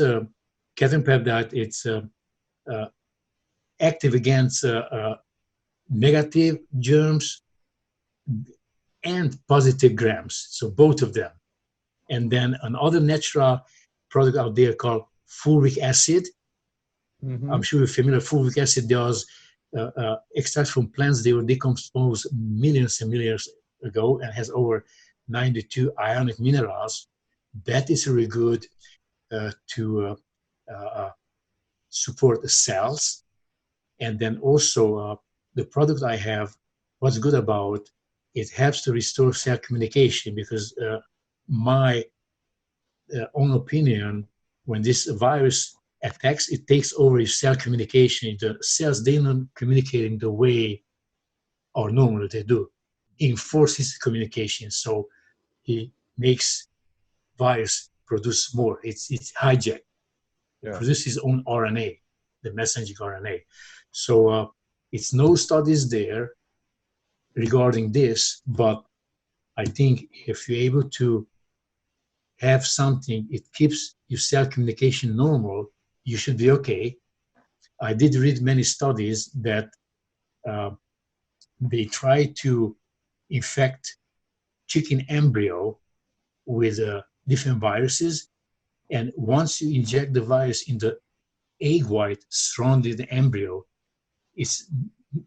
cation peptide, it's active against negative germs and positive grams, so both of them. And then another natural product out there called fulvic acid. I'm sure you're familiar. Fulvic acid does extract from plants. They were decomposed millions and millions ago and has over 92 ionic minerals. That is really good to support the cells. And then also the product I have, what's good about it, helps to restore cell communication, because my own opinion, when this virus attacks, it takes over your cell communication. The cells, they're not communicating the way or normally they do. It enforces communication, so it makes virus produce more. It's hijacked. It produces its own RNA, the messenger RNA. So it's no studies there regarding this, but I think if you're able to have something, it keeps your cell communication normal, you should be okay. I did read many studies that they try to infect chicken embryo with different viruses, and once you inject the virus in the egg white surrounding the embryo, it's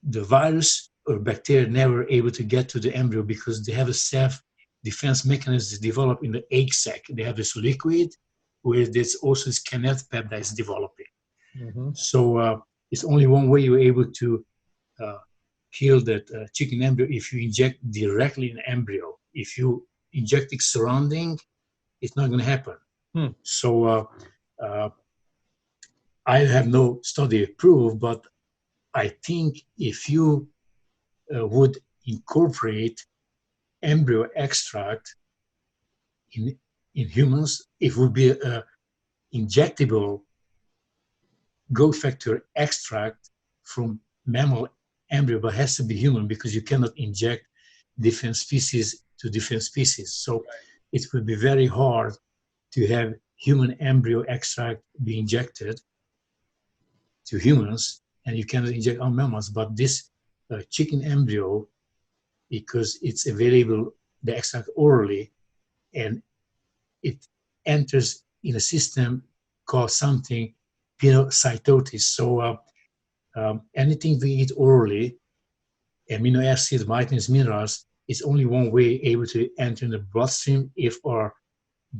the virus or bacteria never able to get to the embryo, because they have a self-defense mechanism developed in the egg sac. They have this liquid where there's also this kinetic peptides developing. So it's only one way you're able to kill that chicken embryo, if you inject directly in the embryo. If you inject it surrounding, it's not going to happen. So I have no study approved, but I think if you would incorporate embryo extract in humans, it would be an injectable growth factor extract from mammal embryo, but has to be human, because you cannot inject different species to different species. So it would be very hard to have human embryo extract be injected to humans, and you cannot inject on mammals. But this chicken embryo, because it's available, the extract orally, and it enters in a system called something pinocytosis. So anything we eat orally, amino acids, vitamins, minerals, is only one way able to enter in the bloodstream. If our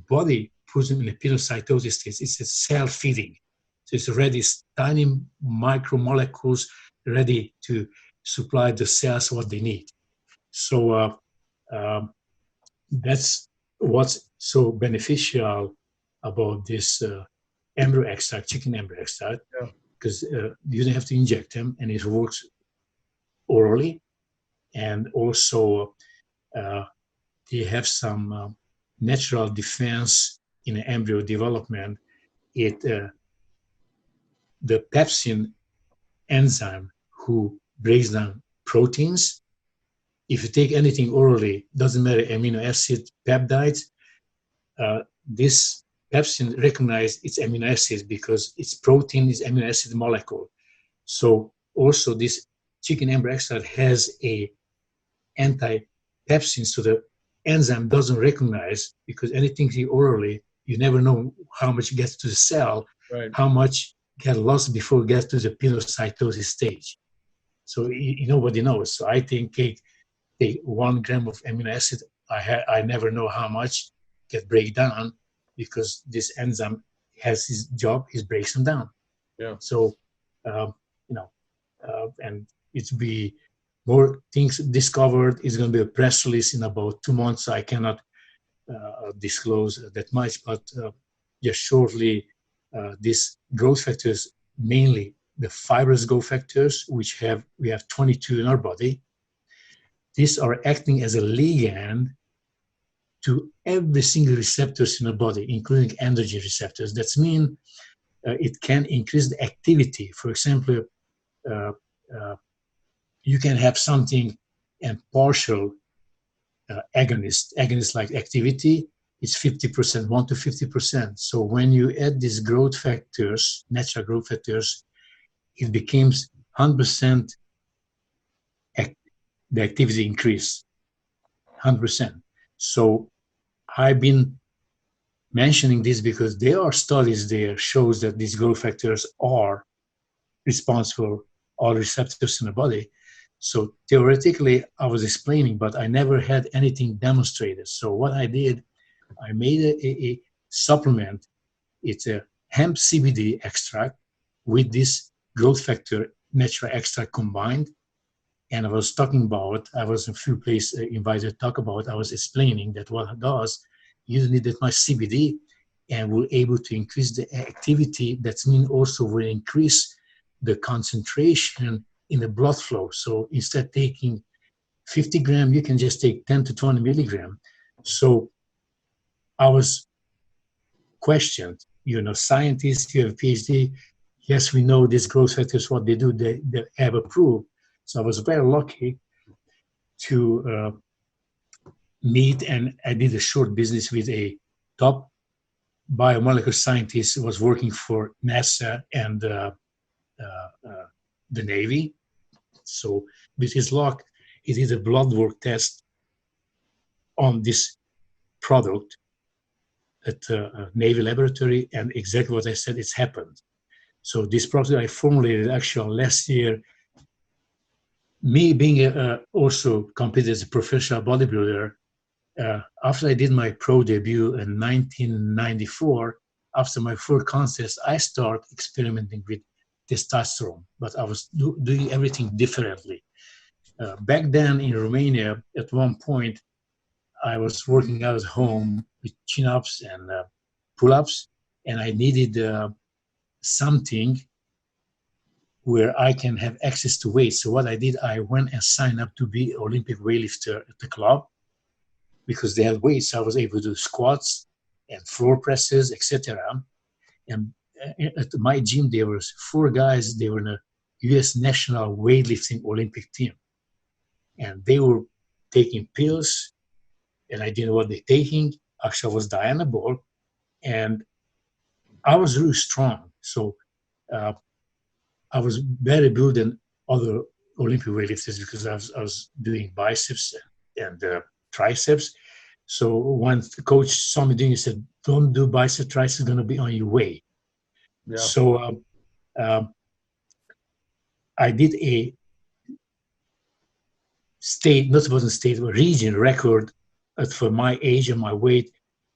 body puts them in a pinocytosis state, it's a self-feeding. So it's already tiny micromolecules ready to supply the cells what they need. So that's what's so beneficial about this embryo extract, chicken embryo extract, because you don't have to inject them, and it works orally. And also they have some natural defense in the embryo development. The pepsin enzyme who breaks down proteins, if you take anything orally, doesn't matter, amino acid, peptides, this pepsin recognizes its amino acids because its protein is amino acid molecule. So also this chicken embryo extract has a anti-pepsin, so the enzyme doesn't recognize, because anything you orally, you never know how much gets to the cell, how much get lost before it gets to the pinocytosis stage. So nobody knows. So I think take 1 gram of amino acid, I never know how much get break down, because this enzyme has his job, he breaks them down. So and it's be more things discovered. It's going to be a press release in about 2 months. So I cannot disclose that much, but just shortly, these growth factors, mainly the fibrous growth factors, which we have 22 in our body. These are acting as a ligand to every single receptors in the body, including androgen receptors. That means it can increase the activity. For example, you can have something and partial agonist-like activity, it's 50%, 1 to 50%. So when you add these growth factors, natural growth factors, it becomes 100% the activity increase, 100%. So I've been mentioning this because there are studies there shows that these growth factors are responsible for all receptors in the body. So theoretically, I was explaining, but I never had anything demonstrated. So what I did, I made a supplement. It's a hemp CBD extract with this growth factor natural extract combined. And I was talking about, I was in a few places invited to talk about, I was explaining that what it does, you need that much CBD and we're able to increase the activity. That means also will increase the concentration in the blood flow. So instead of taking 50 grams, you can just take 10 to 20 milligrams. So I was questioned, scientists, you have a PhD. Yes, we know these growth factors, what they do, they have approved. So I was very lucky to meet, and I did a short business with a top biomolecular scientist who was working for NASA and the Navy. So with his luck, he did a blood work test on this product at a Navy laboratory, and exactly what I said, it's happened. So this product I formulated actually last year. Me being also competed as a professional bodybuilder, after I did my pro debut in 1994, after my first contest, I started experimenting with testosterone, but I was doing everything differently. Back then in Romania, at one point, I was working out at home with chin-ups and pull-ups, and I needed something where I can have access to weights. So what I did, I went and signed up to be Olympic weightlifter at the club because they had weights. I was able to do squats and floor presses, etc. And at my gym, there was 4 guys. They were in a U.S. national weightlifting Olympic team. And they were taking pills, and I didn't know what they're taking. Actually, I was Dianabol, and I was really strong. So I was better built than other Olympic weightlifters because I was doing biceps and triceps. So once the coach saw me doing it, he said, don't do bicep, triceps, it's going to be on your way. Yeah. So I did a state, not supposed to state, but region record for my age and my weight,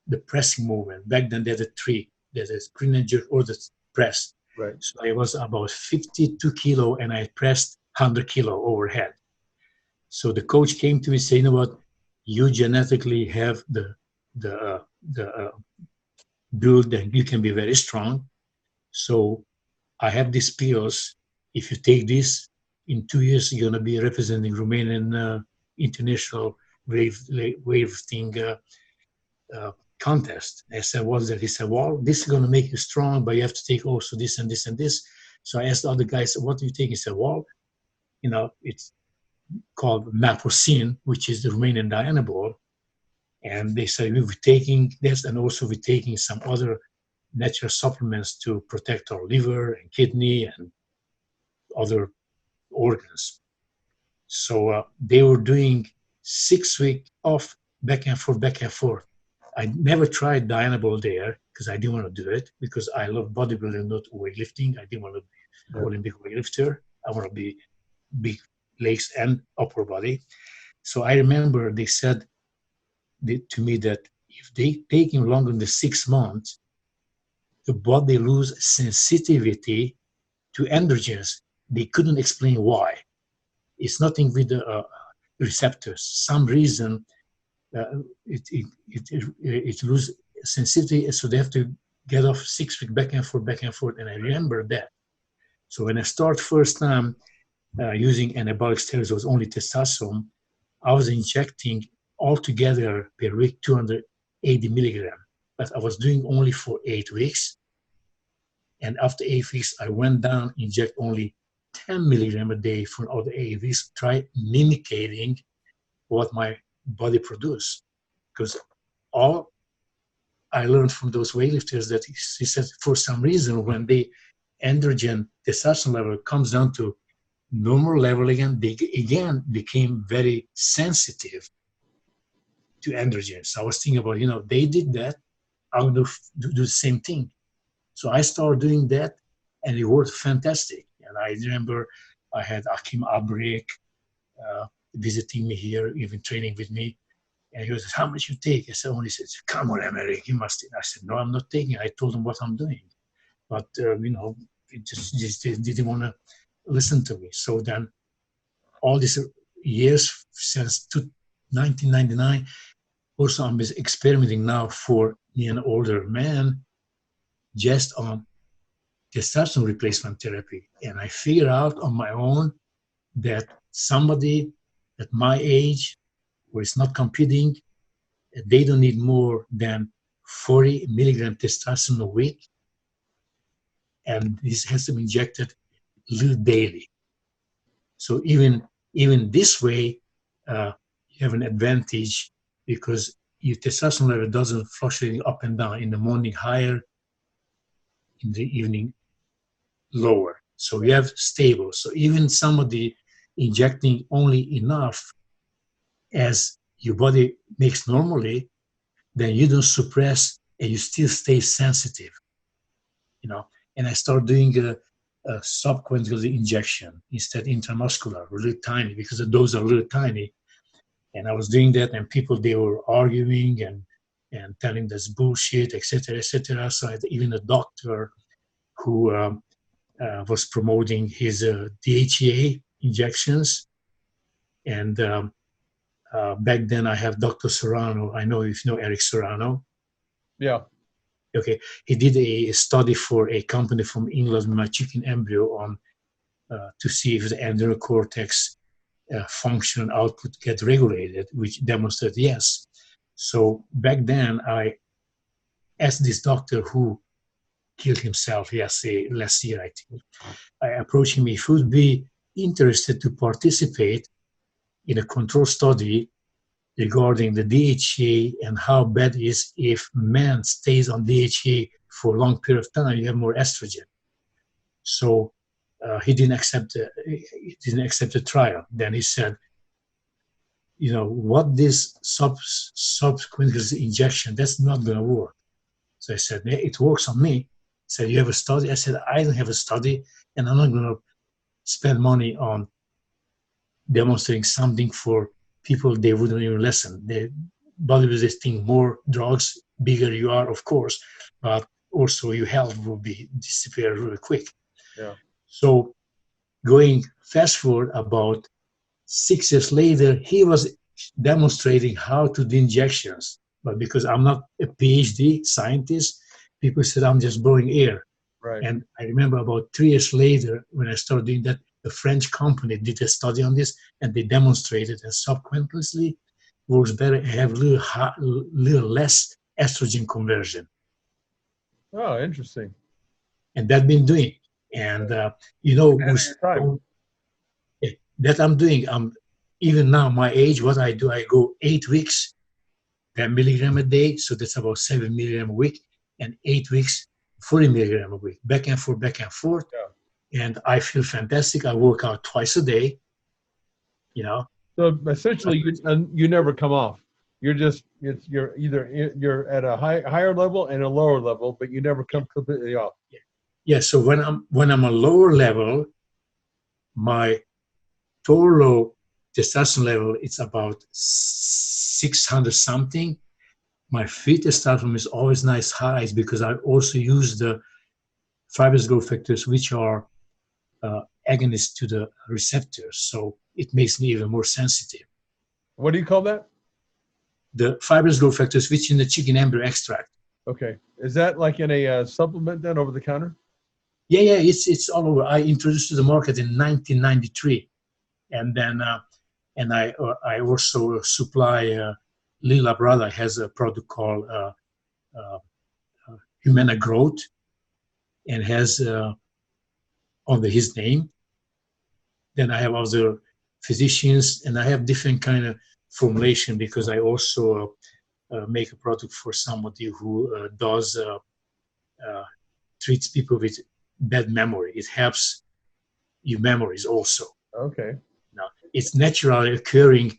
the pressing movement. Back then, there's a 3. There's a clean and jerk or the press. Right. So I was about 52 kilo and I pressed 100 kilo overhead. So the coach came to me and said, you know what, you genetically have the build and you can be very strong. So I have these pills. If you take this, in 2 years, you're going to be representing Romanian international weightlifting contest. I said, what's that? He said, well, this is going to make you strong, but you have to take also this and this and this. So I asked the other guys, what do you take? He said, well, it's called Naproxen, which is the Romanian Dianabol. And they said, we're taking this, and also we're taking some other natural supplements to protect our liver and kidney and other organs. So they were doing 6 weeks off, back and forth, back and forth. I never tried Dianabol there because I didn't want to do it because I love bodybuilding, not weightlifting. I didn't want to be an Olympic weightlifter. I want to be big legs and upper body. So I remember they said to me that if they take him longer than 6 months, the body lose sensitivity to androgens. They couldn't explain why. It's nothing with the receptors. Some reason it lose sensitivity, so they have to get off 6 weeks back and forth. And I remember that. So when I start first time using anabolic steroids, it was only testosterone. I was injecting altogether per week 280 milligrams, but I was doing only for 8 weeks. And after 8 weeks, I went down, inject only 10 milligrams a day for all the 8 weeks, try mimicking what my body produces. Because all I learned from those weightlifters that he said for some reason when the androgen testosterone level comes down to normal level again, they again became very sensitive to androgens. I was thinking about, they did that, I would do the same thing. So I started doing that, and it worked fantastic. And I remember I had Akim Abrik visiting me here, even training with me. And he was, how much you take? I said, he said, come on, Emeric, you must. I said, no, I'm not taking it. I told him what I'm doing. But, it just didn't want to listen to me. So then all these years since 1999, also I'm experimenting now for an older man just on testosterone replacement therapy. And I figured out on my own that somebody at my age who is not competing, they don't need more than 40 milligram testosterone a week. And this has to be injected daily. So even this way, you have an advantage because your testosterone level doesn't fluctuate up and down. In the morning higher, in the evening lower. So you have stable. So even somebody injecting only enough as your body makes normally, then you don't suppress and you still stay sensitive. And I started doing a subquintal injection instead intramuscular, really tiny, because the doses are really tiny. And I was doing that, and people, they were arguing and telling that's bullshit, etc., etc. So I had even a doctor who was promoting his DHEA injections. And back then I have Dr. Serrano. I know if you know Eric Serrano. Yeah. Okay. He did a study for a company from England, my chicken embryo, on to see if the adrenal cortex function output get regulated, which demonstrated yes. So back then I asked this doctor who killed himself last year, I think. I approached him if he would be interested to participate in a control study regarding the DHEA and how bad it is if man stays on DHEA for a long period of time, you have more estrogen. So he didn't accept the trial. Then he said, what this subquintal injection, that's not going to work. So I said, it works on me. He said, you have a study? I said, I don't have a study, and I'm not going to spend money on demonstrating something for people they wouldn't even listen. The bodybuilders think more drugs, bigger you are, of course, but also your health will be disappear really quick. Yeah. So going fast forward about 6 years later, he was demonstrating how to do injections. But because I'm not a PhD scientist, people said I'm just blowing air. Right. And I remember about 3 years later, when I started doing that, the French company did a study on this, and they demonstrated that subquintally works better and have a little less estrogen conversion. Oh, interesting. And that's been doing. And that I'm doing. Even now, my age, what I do, I go 8 weeks, 10 milligram a day, so that's about 7 milligram a week, and 8 weeks, 40 milligram a week, back and forth. Yeah. And I feel fantastic. I work out twice a day, So essentially, you never come off. You're you're at a higher level and a lower level, but you never come completely off. Yeah. So when I'm a lower level, my total testosterone level is about 600 something. My free testosterone is always nice highs because I also use the fibrous growth factors, which are agonists to the receptors. So it makes me even more sensitive. What do you call that? The fibrous growth factors, which in the chicken embryo extract. Okay. Is that like in a supplement then over the counter? Yeah, it's all over. I introduced to the market in 1993. And then, I also supply, Lila Brother has a product called Humana Growth, and has under his name. Then I have other physicians, and I have different kind of formulation because I also make a product for somebody who treats people with bad memory. It helps your memories also. Okay. Now, it's naturally occurring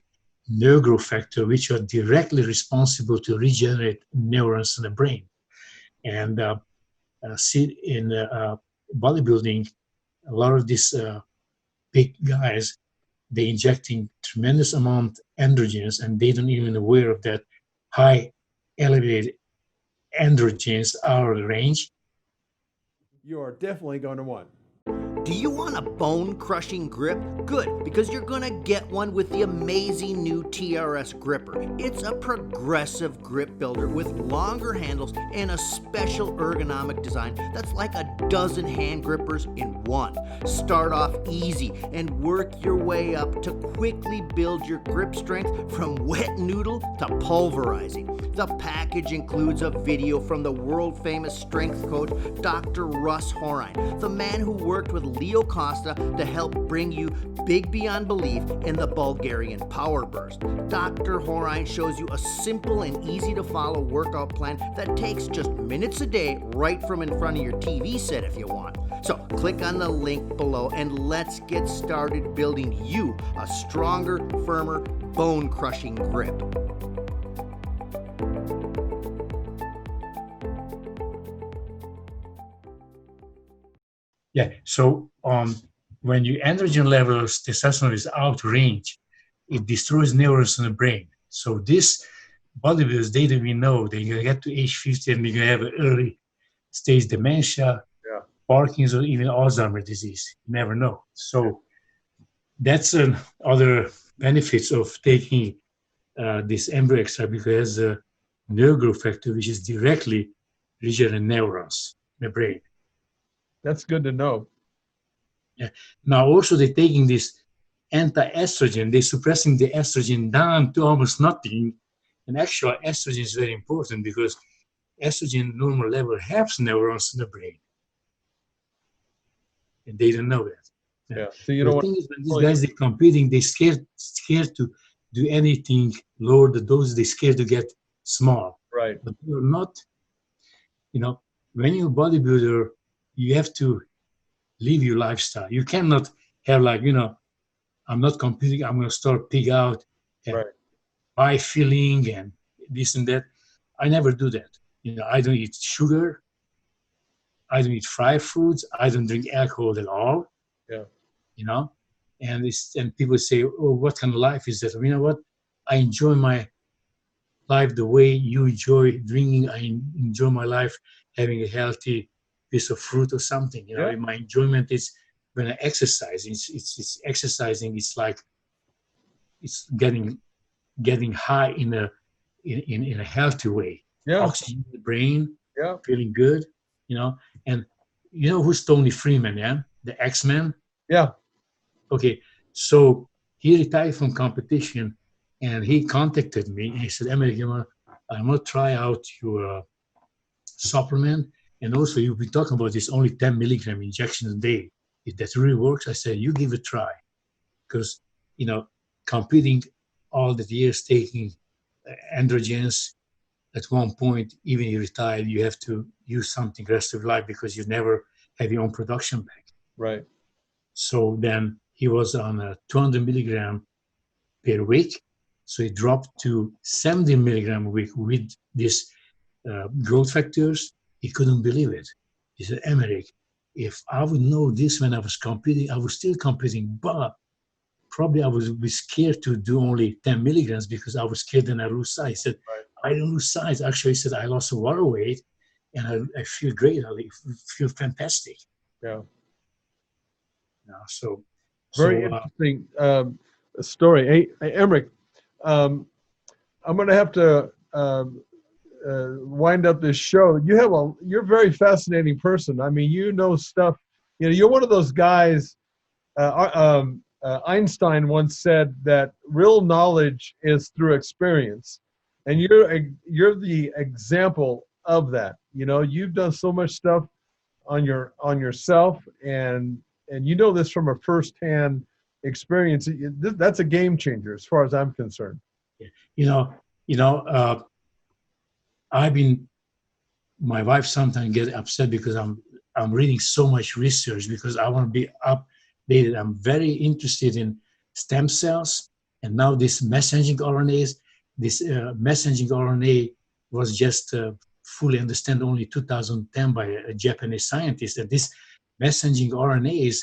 nerve growth factor, which are directly responsible to regenerate neurons in the brain. And see in bodybuilding, a lot of these big guys, they injecting tremendous amount androgens, and they don't even aware of that high elevated androgens are the range. You are definitely going to want. Do you want a bone-crushing grip? Good, because you're gonna get one with the amazing new TRS gripper. It's a progressive grip builder with longer handles and a special ergonomic design that's like a dozen hand grippers in one. Start off easy and work your way up to quickly build your grip strength from wet noodle to pulverizing. The package includes a video from the world-famous strength coach, Dr. Russ Horine, the man who worked with Leo Costa to help bring you big beyond belief in the Bulgarian Power Burst. Dr. Horine shows you a simple and easy to follow workout plan that takes just minutes a day right from in front of your TV set if you want. So click on the link below and let's get started building you a stronger, firmer, bone-crushing grip. Yeah, so when your androgen levels, testosterone is out of range, it destroys neurons in the brain. So this bodybuilders, they don't even know they're going to get to age 50 and they're going to have an early stage dementia, Parkinson's, or even Alzheimer's disease. You never know. So that's other benefits of taking this embryo extract, because it has a nerve growth factor which is directly regenerating neurons in the brain. That's good to know. Yeah. Now also they're taking this anti-estrogen, they're suppressing the estrogen down to almost nothing. And actually estrogen is very important because estrogen normal level helps neurons in the brain. And they don't know that. Yeah. So you know what? The thing is, when these guys, they're competing, they're scared to do anything, lower the dose, they're scared to get small. Right. But you're not, when you're a bodybuilder, you have to live your lifestyle. You cannot have I'm not competing, I'm going to start pig out and buy filling and this and that. I never do that. I don't eat sugar. I don't eat fried foods. I don't drink alcohol at all. Yeah. And people say, oh, what kind of life is that? You know what? I enjoy my life the way you enjoy drinking. I enjoy my life having a healthy piece of fruit or something. My enjoyment is when I exercise. It's exercising. It's like it's getting high in a healthy way. Yeah. Oxygen in the brain. Yeah. Feeling good. And who's Tony Freeman? Yeah, the X-Men. Yeah. Okay, so he retired from competition, and he contacted me and he said, Emeric, I'm gonna try out your supplement. And also, you've been talking about this only 10 milligram injection a day. If that really works, I said, you give it a try. Because, competing all the years, taking androgens, at one point, even you retired, you have to use something the rest of your life because you never have your own production bank. Right. So then he was on a 200 milligram per week. So he dropped to 70 milligram a week with this growth factors. He couldn't believe it. He said, Emeric, if I would know this when I was competing, I was still competing, but probably I would be scared to do only 10 milligrams because I was scared then I lose size. He said, I don't lose size. Actually, he said, I lost a water weight and I feel great. I feel fantastic. Yeah. So very interesting story. Hey, Emeric, I'm going to have to wind up this show. You're a very fascinating person. I mean, you know stuff. You're one of those guys. Einstein once said that real knowledge is through experience, and you're the example of that. You've done so much stuff on yourself, and you know this from a firsthand experience. That's a game changer as far as I'm concerned. my wife sometimes gets upset because I'm reading so much research because I want to be updated. I'm very interested in stem cells, and now this messaging RNAs. This messaging RNA was just fully understood only 2010 by a Japanese scientist. That this messaging RNAs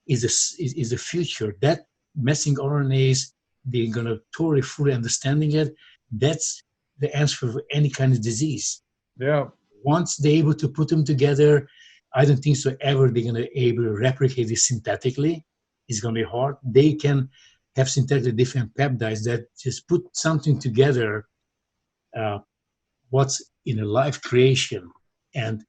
is the future. That messaging RNAs, they're gonna totally fully understanding it. That's the answer for any kind of disease. Yeah. Once they're able to put them together, I don't think so ever they're gonna able to replicate it synthetically. It's gonna be hard. They can have synthetic different peptides that just put something together. What's in a life creation, and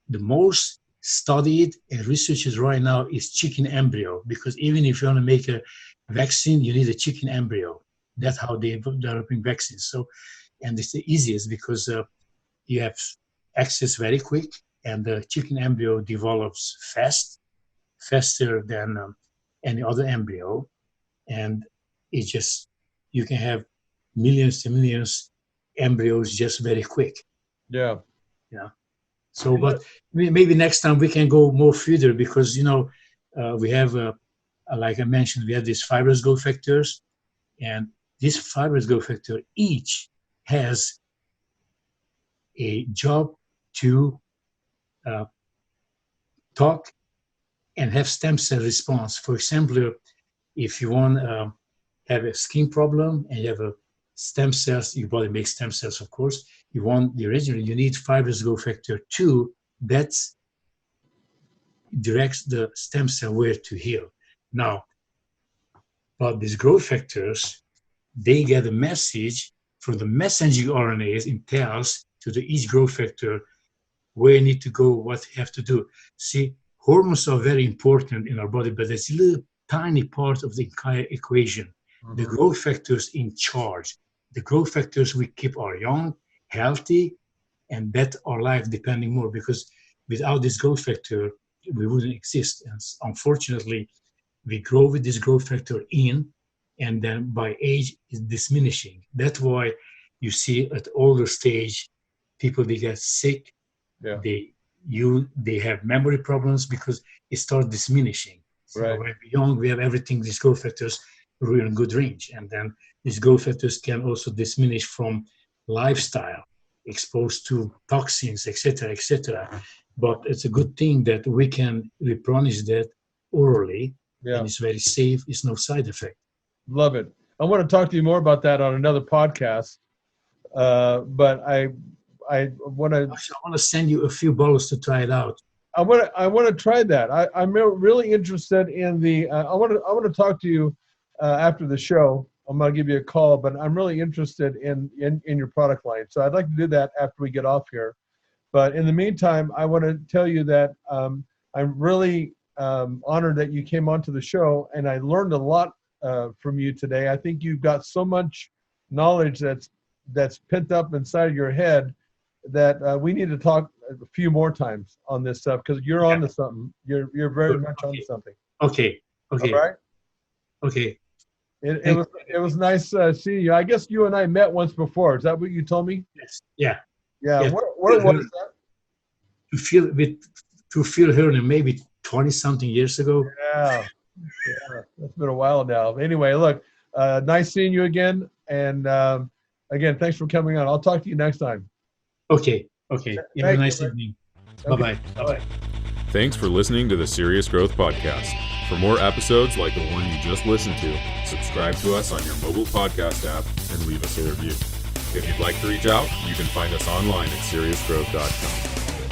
the most studied and researches right now is chicken embryo, because even if you want to make a vaccine, you need a chicken embryo. That's how they're developing vaccines. So, and it's the easiest because you have access very quick, and the chicken embryo develops faster than any other embryo, and it's just, you can have millions to millions embryos just very quick. Yeah. Yeah. So, but maybe next time we can go more further, because we have like I mentioned, we have these fibrous growth factors, and this fibrous growth factor each has a job to talk and have stem cell response. For example, if you want to have a skin problem and you have a stem cells, your body makes stem cells, of course. You need fibrous growth factor 2 that directs the stem cell where to heal. Now, but these growth factors, they get a message from the messenger RNAs and tells to each growth factor where you need to go, what you have to do. See, hormones are very important in our body, but it's a little tiny part of the entire equation. Mm-hmm. The growth factors in charge. The growth factors we keep our young, healthy, and that our life depending more, because without this growth factor, we wouldn't exist. And unfortunately, we grow with this growth factor in, and then by age is diminishing. That's why you see at older stage, people, they get sick, yeah. They have memory problems because it starts diminishing. So right. When we're young, we have everything, these growth factors are in good range. And then these growth factors can also diminish from lifestyle, exposed to toxins, etc., etc. But it's a good thing that we can replenish that orally, yeah. And it's very safe. It's no side effect. Love it. I want to talk to you more about that on another podcast. But I want to send you a few bottles to try it out. I want to try that. I'm really interested in the. I want to talk to you after the show. I'm going to give you a call, but I'm really interested in your product line. So I'd like to do that after we get off here. But in the meantime, I want to tell you that I'm really honored that you came onto the show, and I learned a lot from you today. I think you've got so much knowledge that's pent up inside of your head that we need to talk a few more times on this stuff, because you're onto something. You're very much onto something. Okay. All right. Okay. It was nice seeing you. I guess you and I met once before. Is that what you told me? Yes. Yeah. Yeah. Where was that? To feel her maybe 20-something years ago. Yeah. That's been a while now. Anyway, look, nice seeing you again. And again, thanks for coming on. I'll talk to you next time. Okay. Have a nice evening. Okay. Bye-bye. Thanks for listening to the Serious Growth Podcast. For more episodes like the one you just listened to, subscribe to us on your mobile podcast app and leave us a review. If you'd like to reach out, you can find us online at seriousgrowth.com.